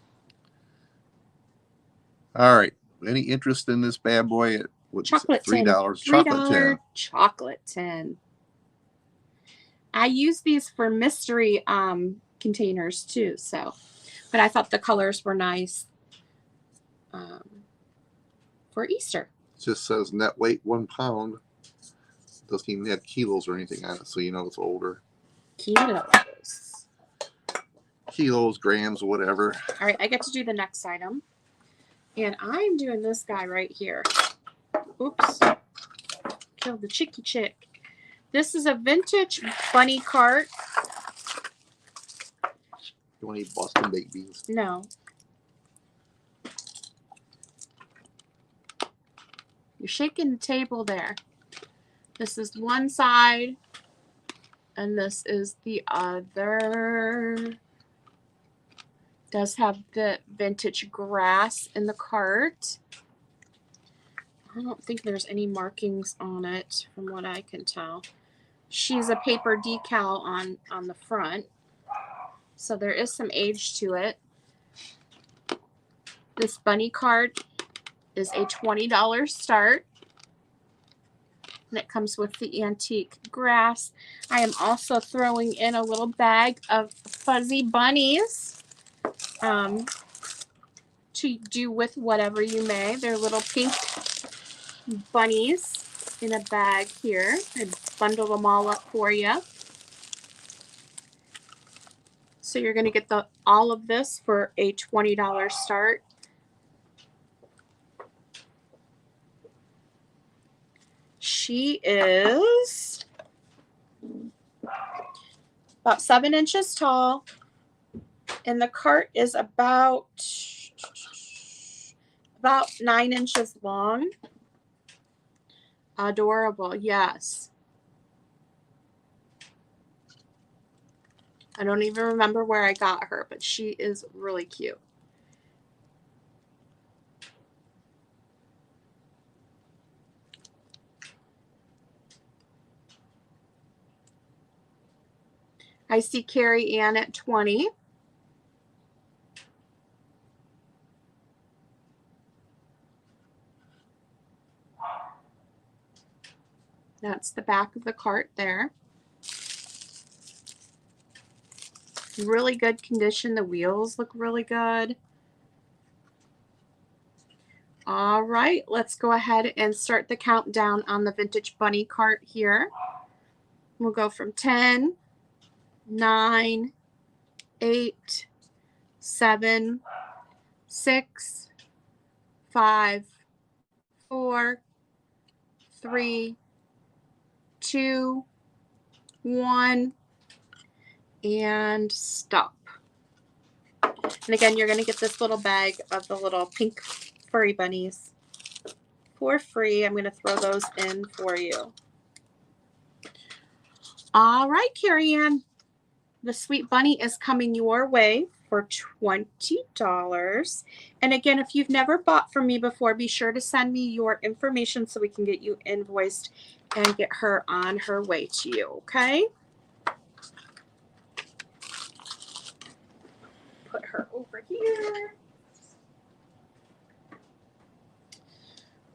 All right. Any interest in this bad boy? Chocolate tin. $3. Chocolate tin. Chocolate tin. I use these for mystery containers too. But I thought the colors were nice for Easter. It just says net weight 1 pound. Doesn't even have kilos or anything on it, so you know it's older. Kilos, grams, whatever. All right, I get to do the next item. And I'm doing this guy right here. Oops. Killed the chicky chick. This is a vintage bunny cart. You want to eat Boston baked beans? No. You're shaking the table there. This is one side, and this is the other. Does have the vintage grass in the cart. I don't think there's any markings on it from what I can tell. She's a paper decal on the front. So there is some age to it. This bunny cart is a $20 start. And it comes with the antique grass. I am also throwing in a little bag of fuzzy bunnies to do with whatever you may. They're little pink bunnies in a bag here. I bundled them all up for you. So you're going to get all of this for a $20 start. She is about 7 inches tall, and the cart is about 9 inches long. Adorable, yes. I don't even remember where I got her, but she is really cute. I see Carrie Ann at 20. That's the back of the cart there. Really good condition. The wheels look really good. All right, let's go ahead and start the countdown on the Vintage Bunny cart here. We'll go from 10, 9, 8, 7, 6, 5, 4, 3, 2, 1, and stop. And again, you're going to get this little bag of the little pink furry bunnies for free. I'm going to throw those in for you. All right, Carrie Ann, the sweet bunny is coming your way for $20. And again, if you've never bought from me before, be sure to send me your information so we can get you invoiced and get her on her way to you, okay? Put her over here.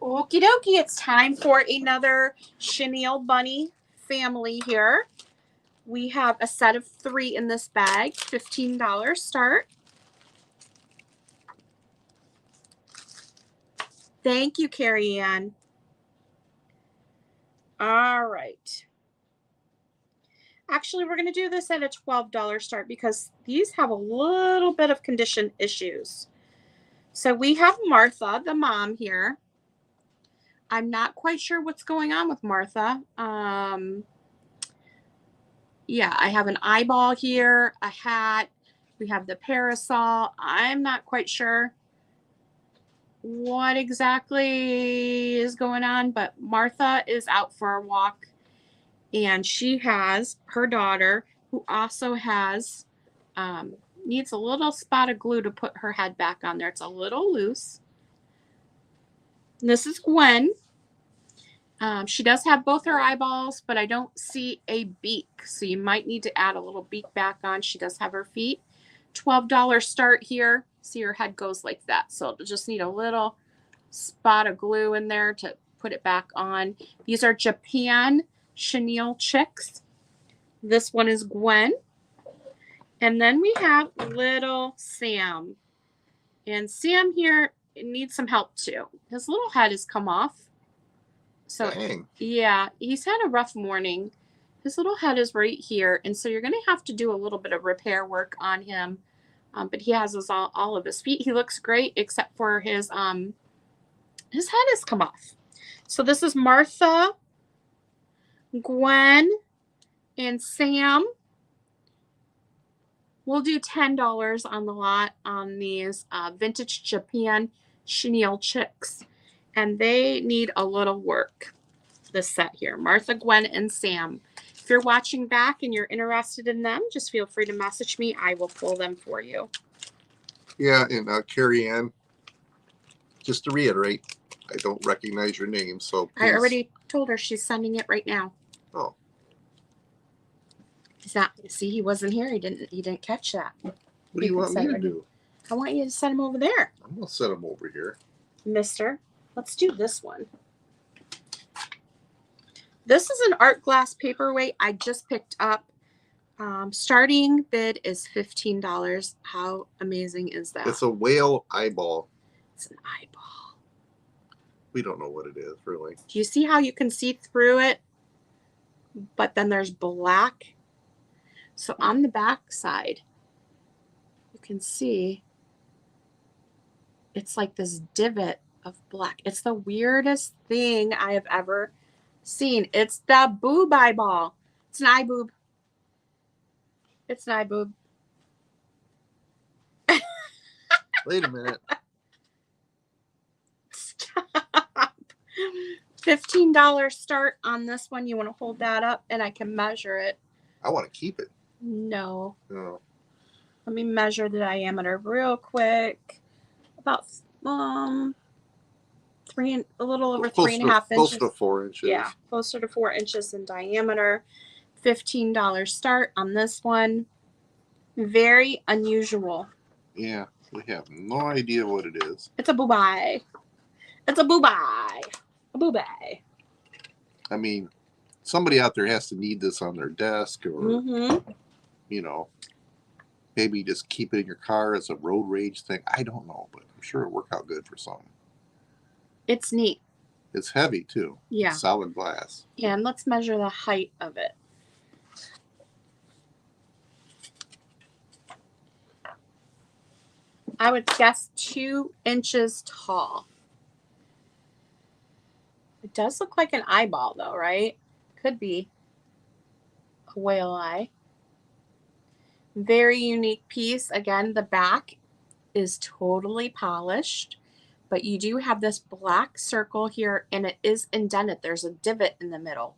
Okie dokie, it's time for another chenille bunny family here. We have a set of 3 in this bag, $15 start. Thank you, Carrie Ann. All right. Actually, we're going to do this at a $12 start because these have a little bit of condition issues. So we have Martha, the mom here. I'm not quite sure what's going on with Martha. Yeah, I have an eyeball here, a hat. We have the parasol. I'm not quite sure what exactly is going on, but Martha is out for a walk, and she has her daughter who also has needs a little spot of glue to put her head back on there. It's a little loose. And this is Gwen. She does have both her eyeballs, but I don't see a beak, so you might need to add a little beak back on. She does have her feet. $12 start here. See, her head goes like that, so it'll just need a little spot of glue in there to put it back on. These are Japan chenille chicks. This one is Gwen. And then we have little Sam. And Sam here needs some help too. His little head has come off. So, dang. Yeah, he's had a rough morning. His little head is right here. And so you're going to have to do a little bit of repair work on him. But he has all of his feet. He looks great except for his head has come off. So this is Martha, Gwen, and Sam. We'll do $10 on the lot on these Vintage Japan chenille chicks. And they need a little work, this set here. Martha, Gwen, and Sam. If you're watching back and you're interested in them, just feel free to message me. I will pull them for you. Yeah, and Carrie Ann, just to reiterate, I don't recognize your name, so please. I already told her she's sending it right now. Oh. He's not, see, he wasn't here. He didn't catch that. What do you want me to do? I want you to send him over there. I'm going to set him over here. Mister, let's do this one. This is an art glass paperweight I just picked up. Starting bid is $15. How amazing is that? It's a whale eyeball. It's an eyeball. We don't know what it is, really. Do you see how you can see through it? But then there's black. So on the back side, you can see it's like this divot of black. It's the weirdest thing I have ever seen. It's the boob eyeball. It's an eye boob. It's an eye boob. Wait a minute. Stop. $15 start on this one. You want to hold that up and I can measure it. I want to keep it. No. Oh. Let me measure the diameter real quick. About a little over Close 3.5 to, inches. close to 4 inches. Yeah, closer to 4 inches in diameter. $15 start on this one. Very unusual. Yeah, we have no idea what it is. It's a boob eye. It's a boob eye. A boob eye. I mean, somebody out there has to need this on their desk or, you know, maybe just keep it in your car as a road rage thing. I don't know, but I'm sure it'll work out good for some. It's neat. It's heavy, too. Yeah. Solid glass. Yeah, and let's measure the height of it. I would guess 2 inches tall. It does look like an eyeball, though, right? Could be a whale eye. Very unique piece. Again, the back is totally polished, but you do have this black circle here, and it is indented. There's a divot in the middle.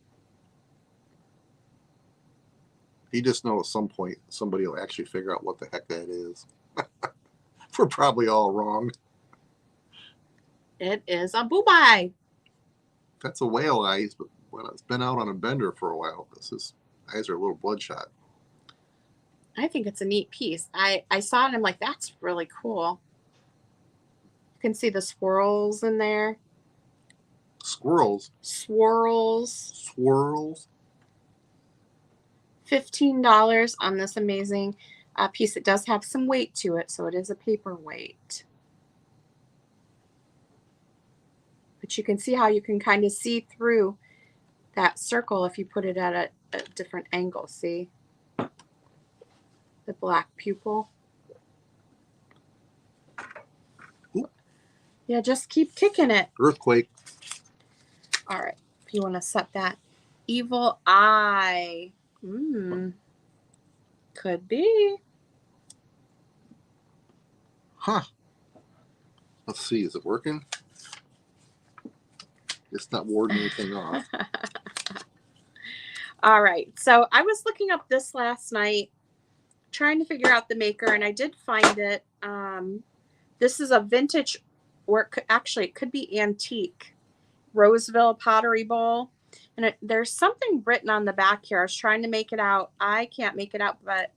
You just know at some point somebody will actually figure out what the heck that is. We're probably all wrong. It is a boob eye. That's a whale eyes, but well, it's been out on a bender for a while. His eyes are a little bloodshot. I think it's a neat piece. I saw it and I'm like, that's really cool. You can see the swirls in there. Squirrels. Swirls. Swirls. $15 on this amazing piece. It does have some weight to it, so it is a paperweight. But you can see how you can kind of see through that circle if you put it at a different angle. See? The black pupil. Ooh. Yeah, just keep kicking it. Earthquake. All right. If you want to set that evil eye. Could be. Huh. Let's see. Is it working? It's not warding anything off. All right. So I was looking up this last night, trying to figure out the maker, and I did find it. This is a vintage, or it could be antique, Roseville pottery bowl. And there's something written on the back here. I was trying to make it out. I can't make it out, but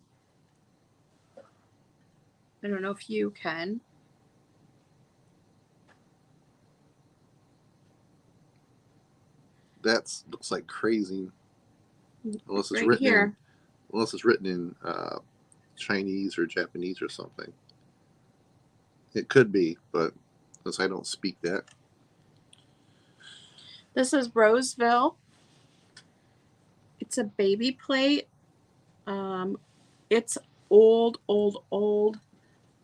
I don't know if you can. That looks like crazy. Unless it's Right written here. in, unless it's written in Chinese or Japanese or something. It could be, but since I don't speak that. This is Roseville. It's a baby plate. It's old,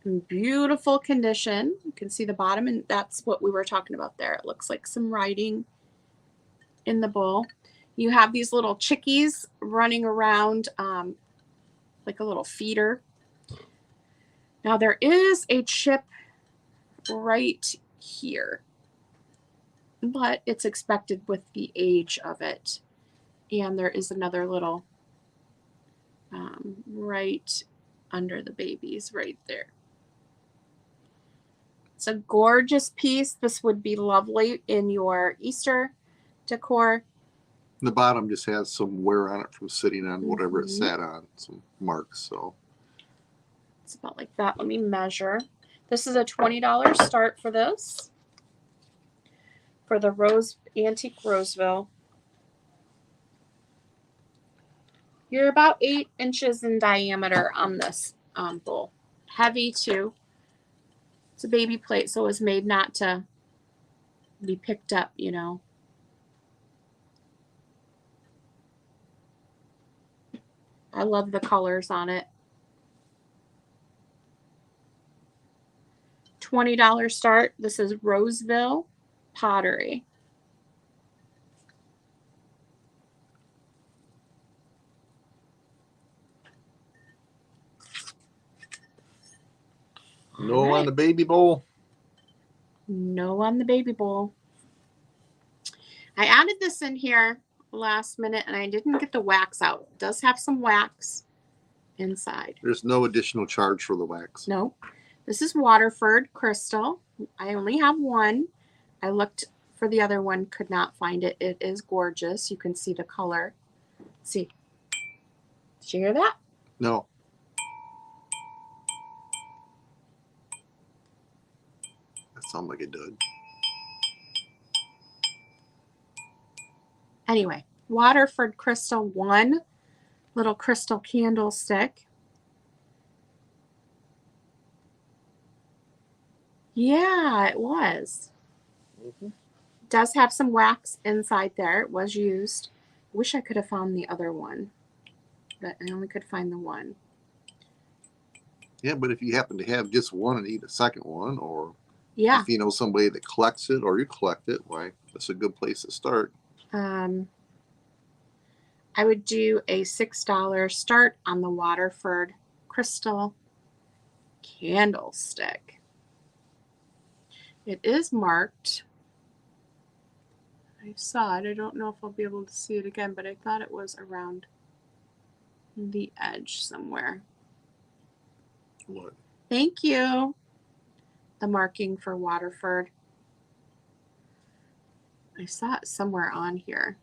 in beautiful condition. You can see the bottom, and that's what we were talking about there. It looks like some writing in the bowl. You have these little chickies running around like a little feeder. Now there is a chip right here, but it's expected with the age of it. And there is another little right under the babies right there. It's a gorgeous piece. This would be lovely in your Easter decor. The bottom just has some wear on it from sitting on whatever it sat on, some marks. So it's about like that. Let me measure. This is a $20 start for this. For the Antique Roseville. You're about 8 inches in diameter on this bowl. Heavy too. It's a baby plate, so it was made not to be picked up, you know. I love the colors on it. $20 start. This is Roseville Pottery. No All right. on the baby bowl. No on the baby bowl. I added this in here last minute and I didn't get the wax out. It does have some wax inside. There's no additional charge for the wax. No. This is Waterford Crystal. I only have one. I looked for the other one, could not find it. It is gorgeous. You can see the color. Let's see. Did you hear that? No. That sounds like it did. Anyway, Waterford Crystal 1 little crystal candlestick. Yeah, it was. Mhm. Does have some wax inside there. It was used. Wish I could have found the other one, but I only could find the one. Yeah, but if you happen to have just one and need a second one, or Yeah. if you know somebody that collects it or you collect it, why, that's a good place to start. I would do a $6 start on the Waterford Crystal candlestick. It is marked. I saw it. I don't know if I'll be able to see it again, but I thought it was around the edge somewhere. What? Thank you. The marking for Waterford. I saw it somewhere on here.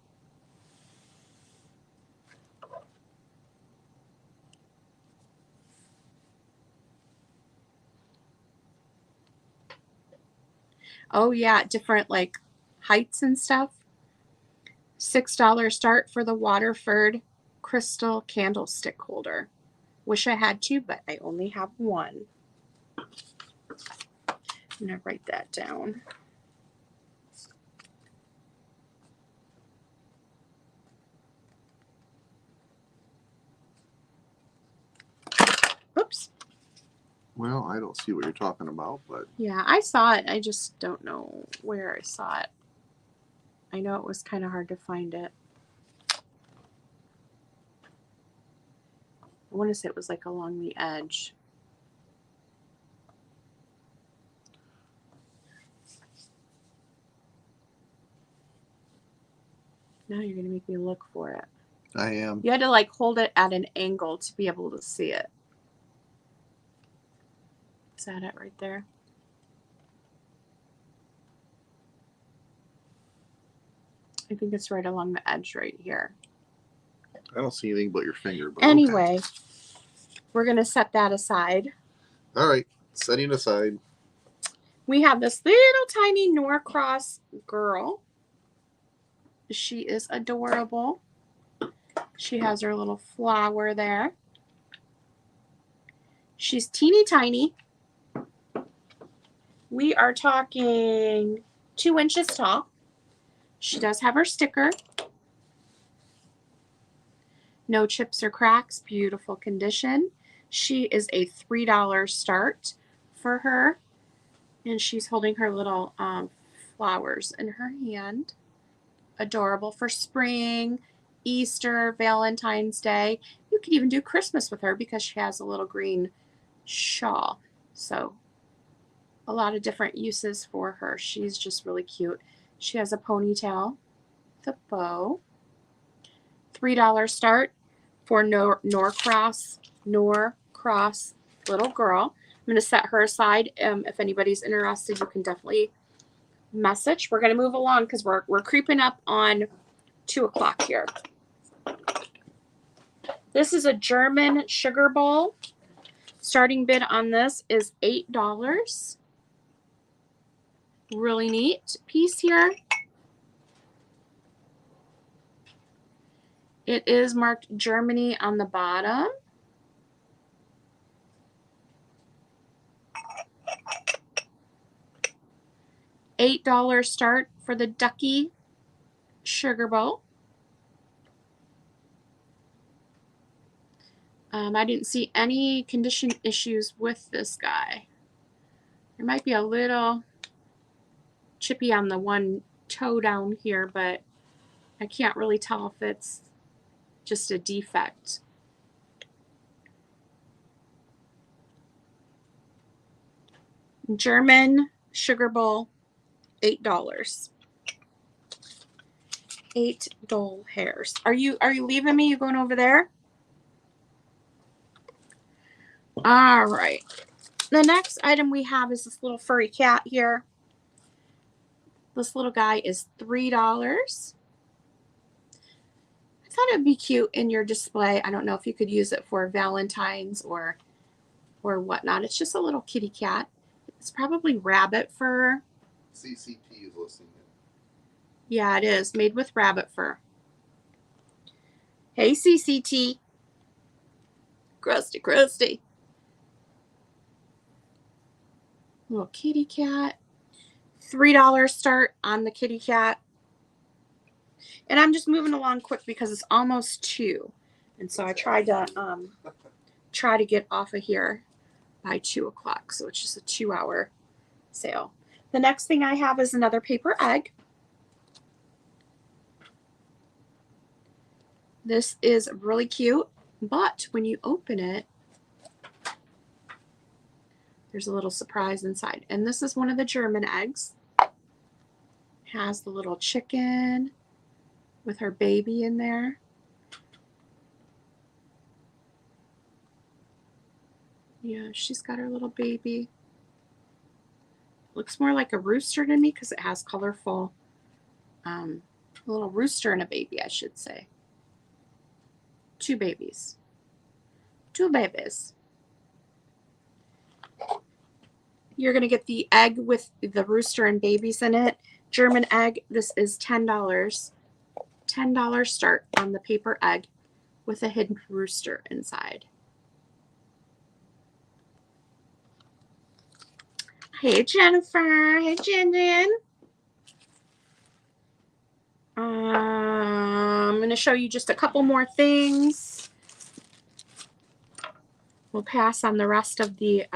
Oh yeah, different like heights and stuff. $6 start for the Waterford crystal candlestick holder. Wish I had two, but I only have one. I'm gonna write that down. Oops. Well, I don't see what you're talking about, but Yeah, I saw it. I just don't know where I saw it. I know it was kind of hard to find it. I want to say it was like along the edge. Now you're going to make me look for it. I am. You had to like hold it at an angle to be able to see it. Is that it right there? I think it's right along the edge right here. I don't see anything but your finger. But Anyway, okay. We're going to set that aside. All right, setting aside. We have this little tiny Norcross girl. She is adorable. She has her little flower there. She's teeny tiny. We are talking 2 inches tall. She does have her sticker. No chips or cracks. Beautiful condition. She is a $3 start for her. And she's holding her little flowers in her hand. Adorable for spring, Easter, Valentine's Day. You could even do Christmas with her because she has a little green shawl. So a lot of different uses for her. She's just really cute. She has a ponytail with a bow. $3 start for Norcross little girl. I'm going to set her aside. If anybody's interested, you can definitely message. We're going to move along because we're creeping up on 2 o'clock here. This is a German sugar bowl. Starting bid on this is $8. Really neat piece here. It is marked Germany on the bottom. $8 start for the Ducky Sugar Bowl. I didn't see any condition issues with this guy. There might be a little chippy on the one toe down here, but I can't really tell if it's just a defect. German Sugar Bowl, $8. $8 hairs. Are you leaving me? You going over there? All right. The next item we have is this little furry cat here. This little guy is $3. I thought it'd be cute in your display. I don't know if you could use it for Valentine's or whatnot. It's just a little kitty cat. It's probably rabbit fur. CCT is listening. Yeah, it is made with rabbit fur. Hey, CCT. Crusty, crusty. Little kitty cat. $3 start on the kitty cat. And I'm just moving along quick because it's almost 2. And so I tried to get off of here by 2 o'clock. So it's just a 2-hour sale. The next thing I have is another paper egg. This is really cute, but when you open it, there's a little surprise inside. And this is one of the German eggs. It has the little chicken with her baby in there. Yeah, she's got her little baby. Looks more like a rooster to me because it has colorful, a little rooster and a baby, I should say. 2 babies. 2 babies. You're going to get the egg with the rooster and babies in it. German egg, this is $10. $10 start on the paper egg with a hidden rooster inside. Hey, Jennifer. Hey, Jen. I'm going to show you just a couple more things. We'll pass on the rest of the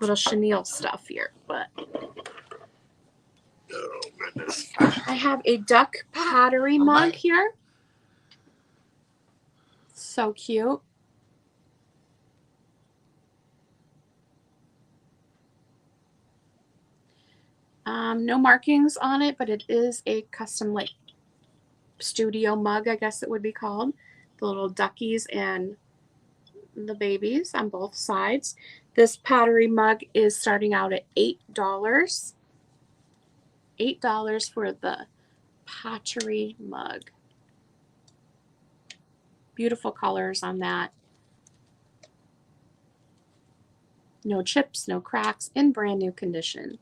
little chenille stuff here, but Oh, goodness. I have a duck pottery mug here. So cute. No markings on it, but it is a custom like studio mug, I guess it would be called. The little duckies and the babies on both sides. This pottery mug is starting out at $8. $8 for the pottery mug. Beautiful colors on that. No chips, no cracks, in brand new condition.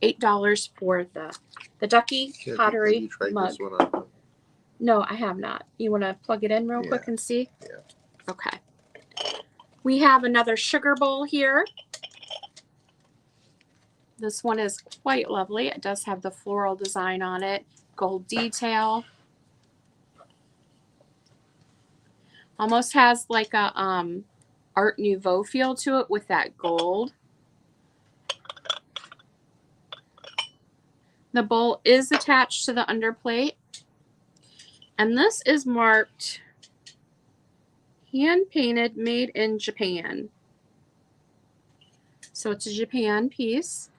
$8 for the ducky pottery Have you tried mug. this one on? No, I have not. You want to plug it in real quick and see? Yeah. Okay. We have another sugar bowl here. This one is quite lovely. It does have the floral design on it, gold detail. Almost has like a Art Nouveau feel to it with that gold. The bowl is attached to the underplate. And this is marked hand painted, made in Japan. So it's a Japan piece.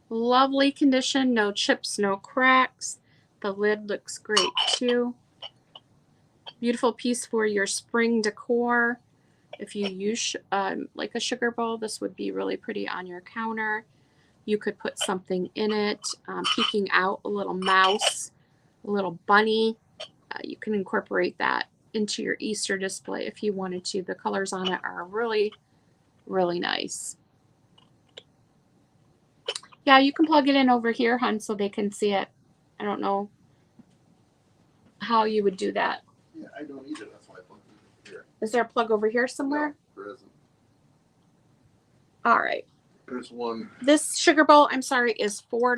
Lovely condition, no chips, no cracks. The lid looks great too. Beautiful piece for your spring decor. If you use like a sugar bowl, this would be really pretty on your counter. You could put something in it, peeking out a little mouse, a little bunny. You can incorporate that into your Easter display if you wanted to. The colors on it are really, really nice. Yeah, you can plug it in over here, hon, so they can see it. I don't know how you would do that. Yeah, I don't either. That's why I plugged it here. Is there a plug over here somewhere? No, there isn't. All right. There's one. This sugar bowl, I'm sorry, is $4.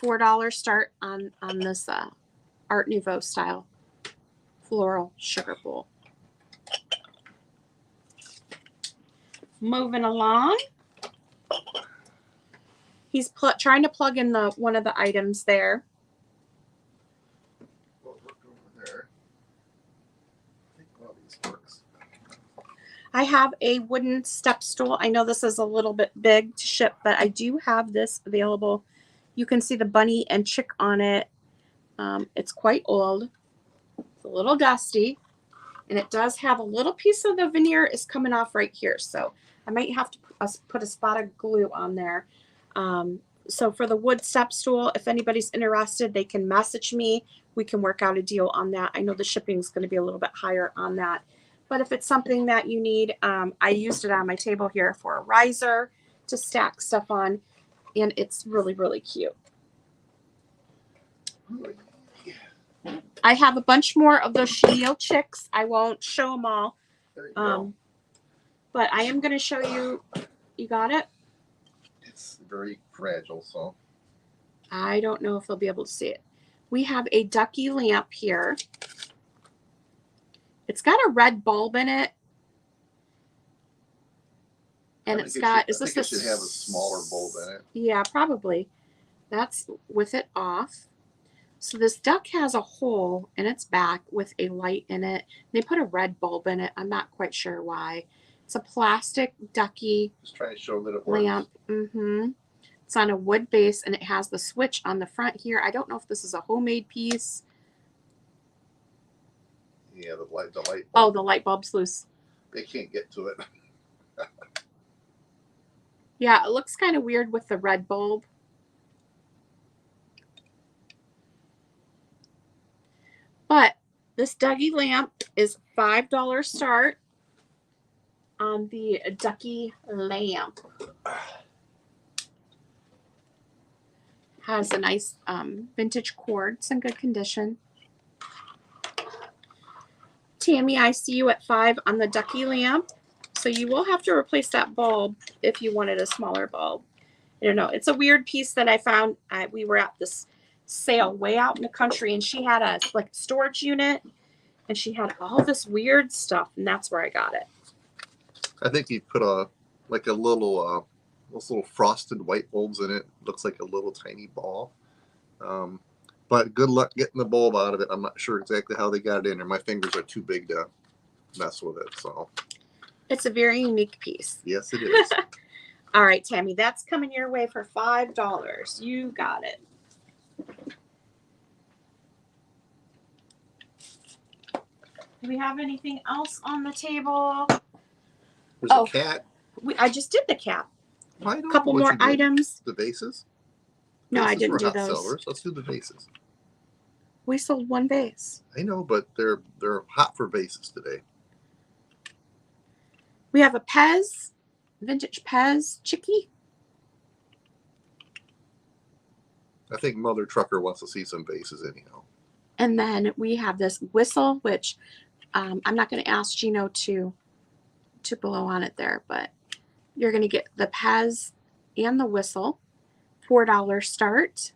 $4 start on this Art Nouveau style floral sugar bowl. Moving along. He's trying to plug in one of the items there. Well, look over there. I think one of these works. I have a wooden step stool. I know this is a little bit big to ship, but I do have this available. You can see the bunny and chick on it. It's quite old. It's a little dusty. And it does have a little piece of the veneer is coming off right here. So I might have to put a spot of glue on there. So for the wood step stool, if anybody's interested, they can message me. We can work out a deal on that. I know the shipping is going to be a little bit higher on that. But if it's something that you need, I used it on my table here for a riser to stack stuff on. And it's really, really cute. I have a bunch more of those chenille chicks. I won't show them all. There you go. But I am going to show you. You got it? It's very fragile, so. I don't know if they'll be able to see it. We have a ducky lamp here. It's got a red bulb in it. And it's got, I think it should have a smaller bulb in it. Yeah, probably. That's with it off. So this duck has a hole in its back with a light in it. They put a red bulb in it. I'm not quite sure why. It's a plastic ducky Just trying to show that it works. lamp. It's on a wood base and it has the switch on the front here. I don't know if this is a homemade piece. Yeah, the light bulb. Oh, the light bulb's loose. They can't get to it. Yeah, it looks kind of weird with the red bulb. But this Dougie lamp is $5 start on the ducky lamp. Has a nice vintage cord. It's in good condition. Tammy, I see you at 5 on the ducky lamp. So you will have to replace that bulb if you wanted a smaller bulb. I don't know. It's a weird piece that I found. We were at this sale way out in the country, and she had a like storage unit, and she had all this weird stuff, and that's where I got it. I think he put those little frosted white bulbs in it. Looks like a little tiny ball. But good luck getting the bulb out of it. I'm not sure exactly how they got it in there. My fingers are too big to mess with it. So it's a very unique piece. Yes, it is. All right, Tammy, that's coming your way for $5. You got it. Do we have anything else on the table? There's a cat. I just did the cat. I don't A couple know what more you did. items. The vases? No, I Vases didn't were do hot those. sellers. Let's do the vases. We sold one vase. I know, but they're hot for vases today. We have a Pez, vintage Pez chickie. I think Mother Trucker wants to see some vases anyhow. And then we have this whistle, which I'm not going to ask Gino to blow on it there, but you're going to get the Pez and the whistle. $4 start.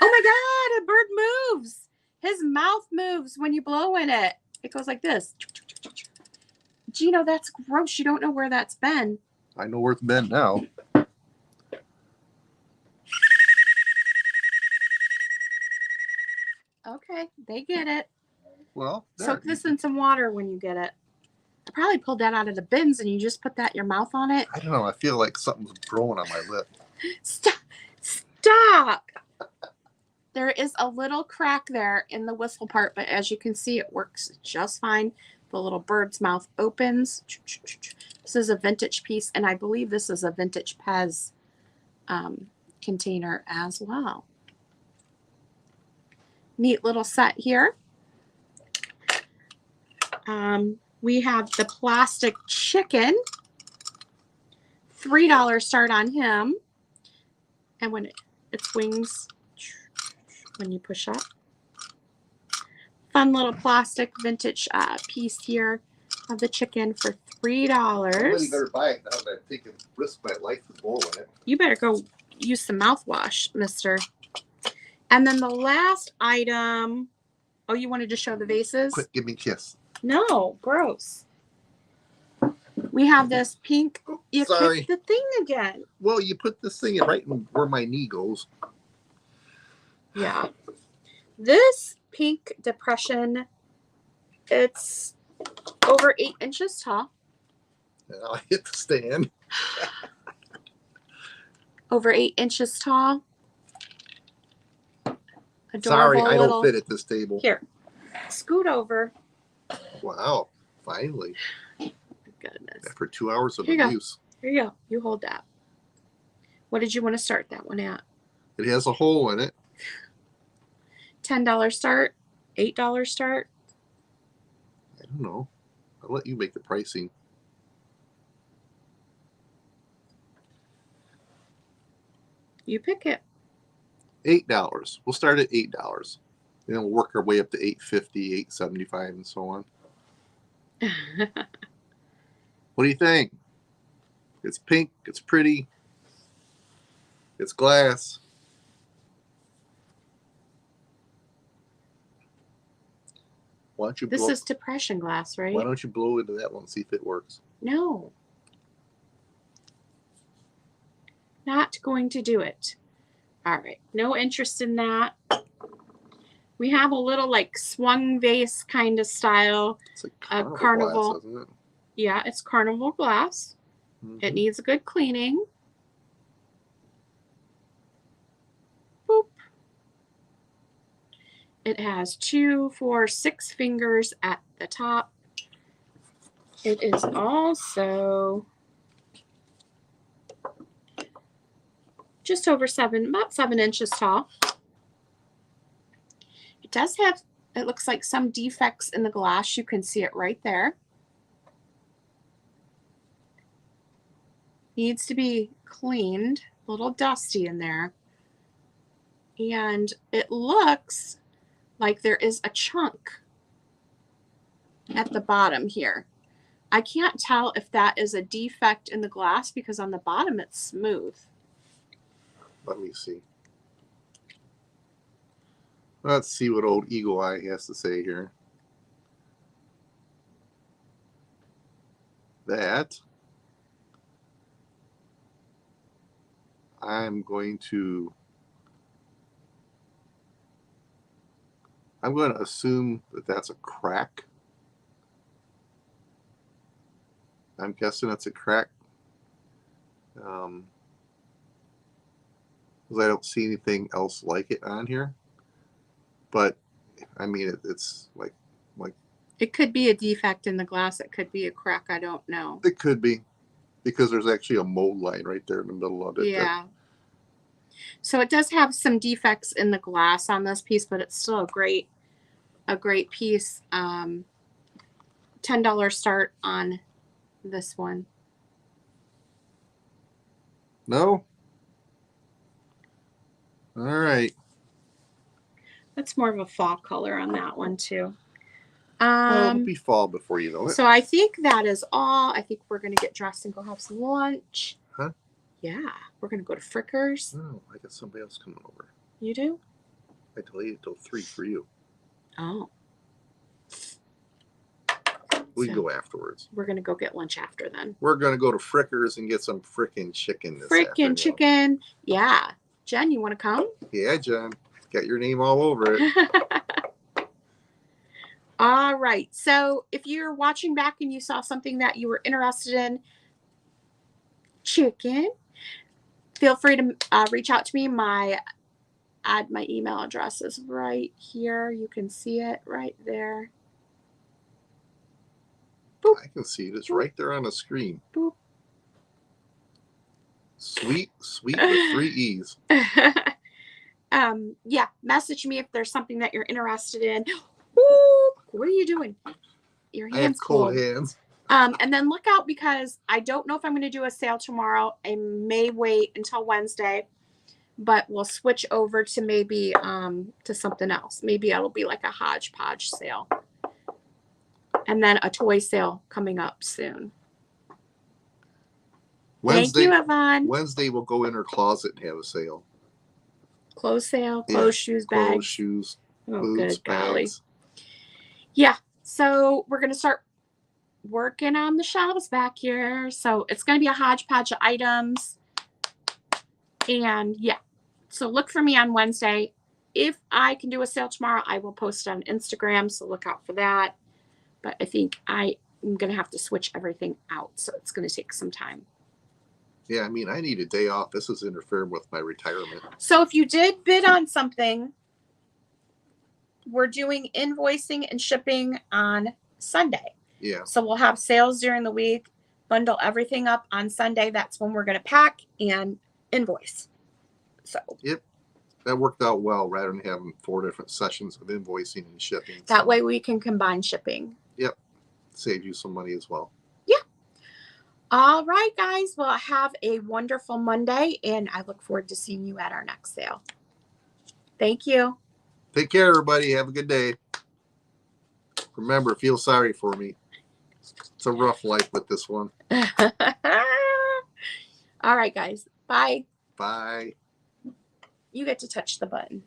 Oh my God, a bird moves. His mouth moves when you blow in it. It goes like this. Gino, that's gross. You don't know where that's been. I know where it's been now. Okay, they get it. Well, Soak this in some water when you get it. I probably pulled that out of the bins and you just put that in your mouth on it. I don't know. I feel like something's growing on my lip. Stop. Stop. There is a little crack there in the whistle part, but as you can see, it works just fine. The little bird's mouth opens. This is a vintage piece, and I believe this is a vintage Pez container as well. Neat little set here. We have the plastic chicken. $3 start on him. And when it swings, when you push up. Fun little plastic vintage piece here of the chicken for $3. Somebody better buy it now that I've taken risk my life to bowl in it. You better go use some mouthwash, mister. And then the last item. Oh, you wanted to show the vases? Quick, give me a kiss. No, gross. We have this pink. You Sorry. kicked the thing again. Well, you put this thing right in where my knee goes. Yeah. This pink depression, it's over 8 inches tall. And I'll hit the stand. Over 8 inches tall. Sorry, Adorable I little. don't fit at this table. Here, scoot over. Wow, finally. Goodness. After 2 hours of Here you go. abuse. Here you go. You hold that. What did you want to start that one at? It has a hole in it. $10 start? $8 start? I don't know. I'll let you make the pricing. You pick it. $8. We'll start at $8. Then we'll work our way up to $8.50, $8.75, and so on. What do you think? It's pink. It's pretty. It's glass. Why don't you This blow? is depression glass, right? Why don't you blow into that one and see if it works? No. Not going to do it. All right. No interest in that. We have a little like swung vase kind of style. It's like Carnival. glass, isn't it? Yeah, it's carnival glass. It needs a good cleaning. Boop. It has 2, 4, 6 fingers at the top. It is also just over about 7 inches tall. It does have, it looks like some defects in the glass. You can see it right there. Needs to be cleaned, a little dusty in there. And it looks like there is a chunk at the bottom here. I can't tell if that is a defect in the glass because on the bottom it's smooth. Let me see. Let's see what old Eagle Eye has to say here. That I'm going to assume that that's a crack. I'm guessing it's a crack. Because I don't see anything else like it on here. But I mean, it's like It could be a defect in the glass. It could be a crack. I don't know. it could be, because there's actually a mold line right there in the middle of it. Yeah. So it does have some defects in the glass on this piece, but it's still a great piece. $10 start on this one. No? All right. That's more of a fall color on that one too. Well, it'll be fall before you know it. So I think that is all. I think we're going to get dressed and go have some lunch. Huh? Yeah. We're going to go to Frickers. Oh, I got somebody else coming over. You do? I delayed it till 3 for you. Oh. We So can go afterwards. we're going to go get lunch after then. We're going to go to Frickers and get some frickin' chicken this afternoon. Frickin' chicken. Yeah. Jen, you want to come? Yeah, John. Got your name all over it. All right. So if you're watching back and you saw something that you were interested in, chicken, feel free to reach out to me. My email address is right here. You can see it right there. Boop. I can see it. It's right there on the screen. Boop. Sweet with 3 E's. Yeah, message me if there's something that you're interested in. Ooh, what are you doing? Your I have hand's cold hands. And then look out because I don't know if I'm going to do a sale tomorrow. I may wait until Wednesday, but we'll switch over to maybe to something else. Maybe it'll be like a hodgepodge sale. And then a toy sale coming up soon. Wednesday, Thank you, Yvonne. Wednesday we'll go in her closet and have a sale. Clothes sale, clothes, shoes, bags. Clothes, shoes, Oh, boots, good golly. bags. Yeah. So we're going to start working on the shelves back here. So it's going to be a hodgepodge of items. And yeah. So look for me on Wednesday. If I can do a sale tomorrow, I will post it on Instagram. So look out for that. But I think I am going to have to switch everything out. So it's going to take some time. Yeah, I mean, I need a day off. This is interfering with my retirement. So if you did bid on something, we're doing invoicing and shipping on Sunday. Yeah. So we'll have sales during the week, bundle everything up on Sunday. That's when we're going to pack and invoice. So Yep. That worked out well rather than having 4 different sessions of invoicing and shipping. That way we can combine shipping. Yep. Save you some money as well. Yeah. All right, guys. Well, have a wonderful Monday, and I look forward to seeing you at our next sale. Thank you. Take care, everybody. Have a good day. Remember, feel sorry for me. It's a rough life with this one. All right, guys. Bye. Bye. You get to touch the button.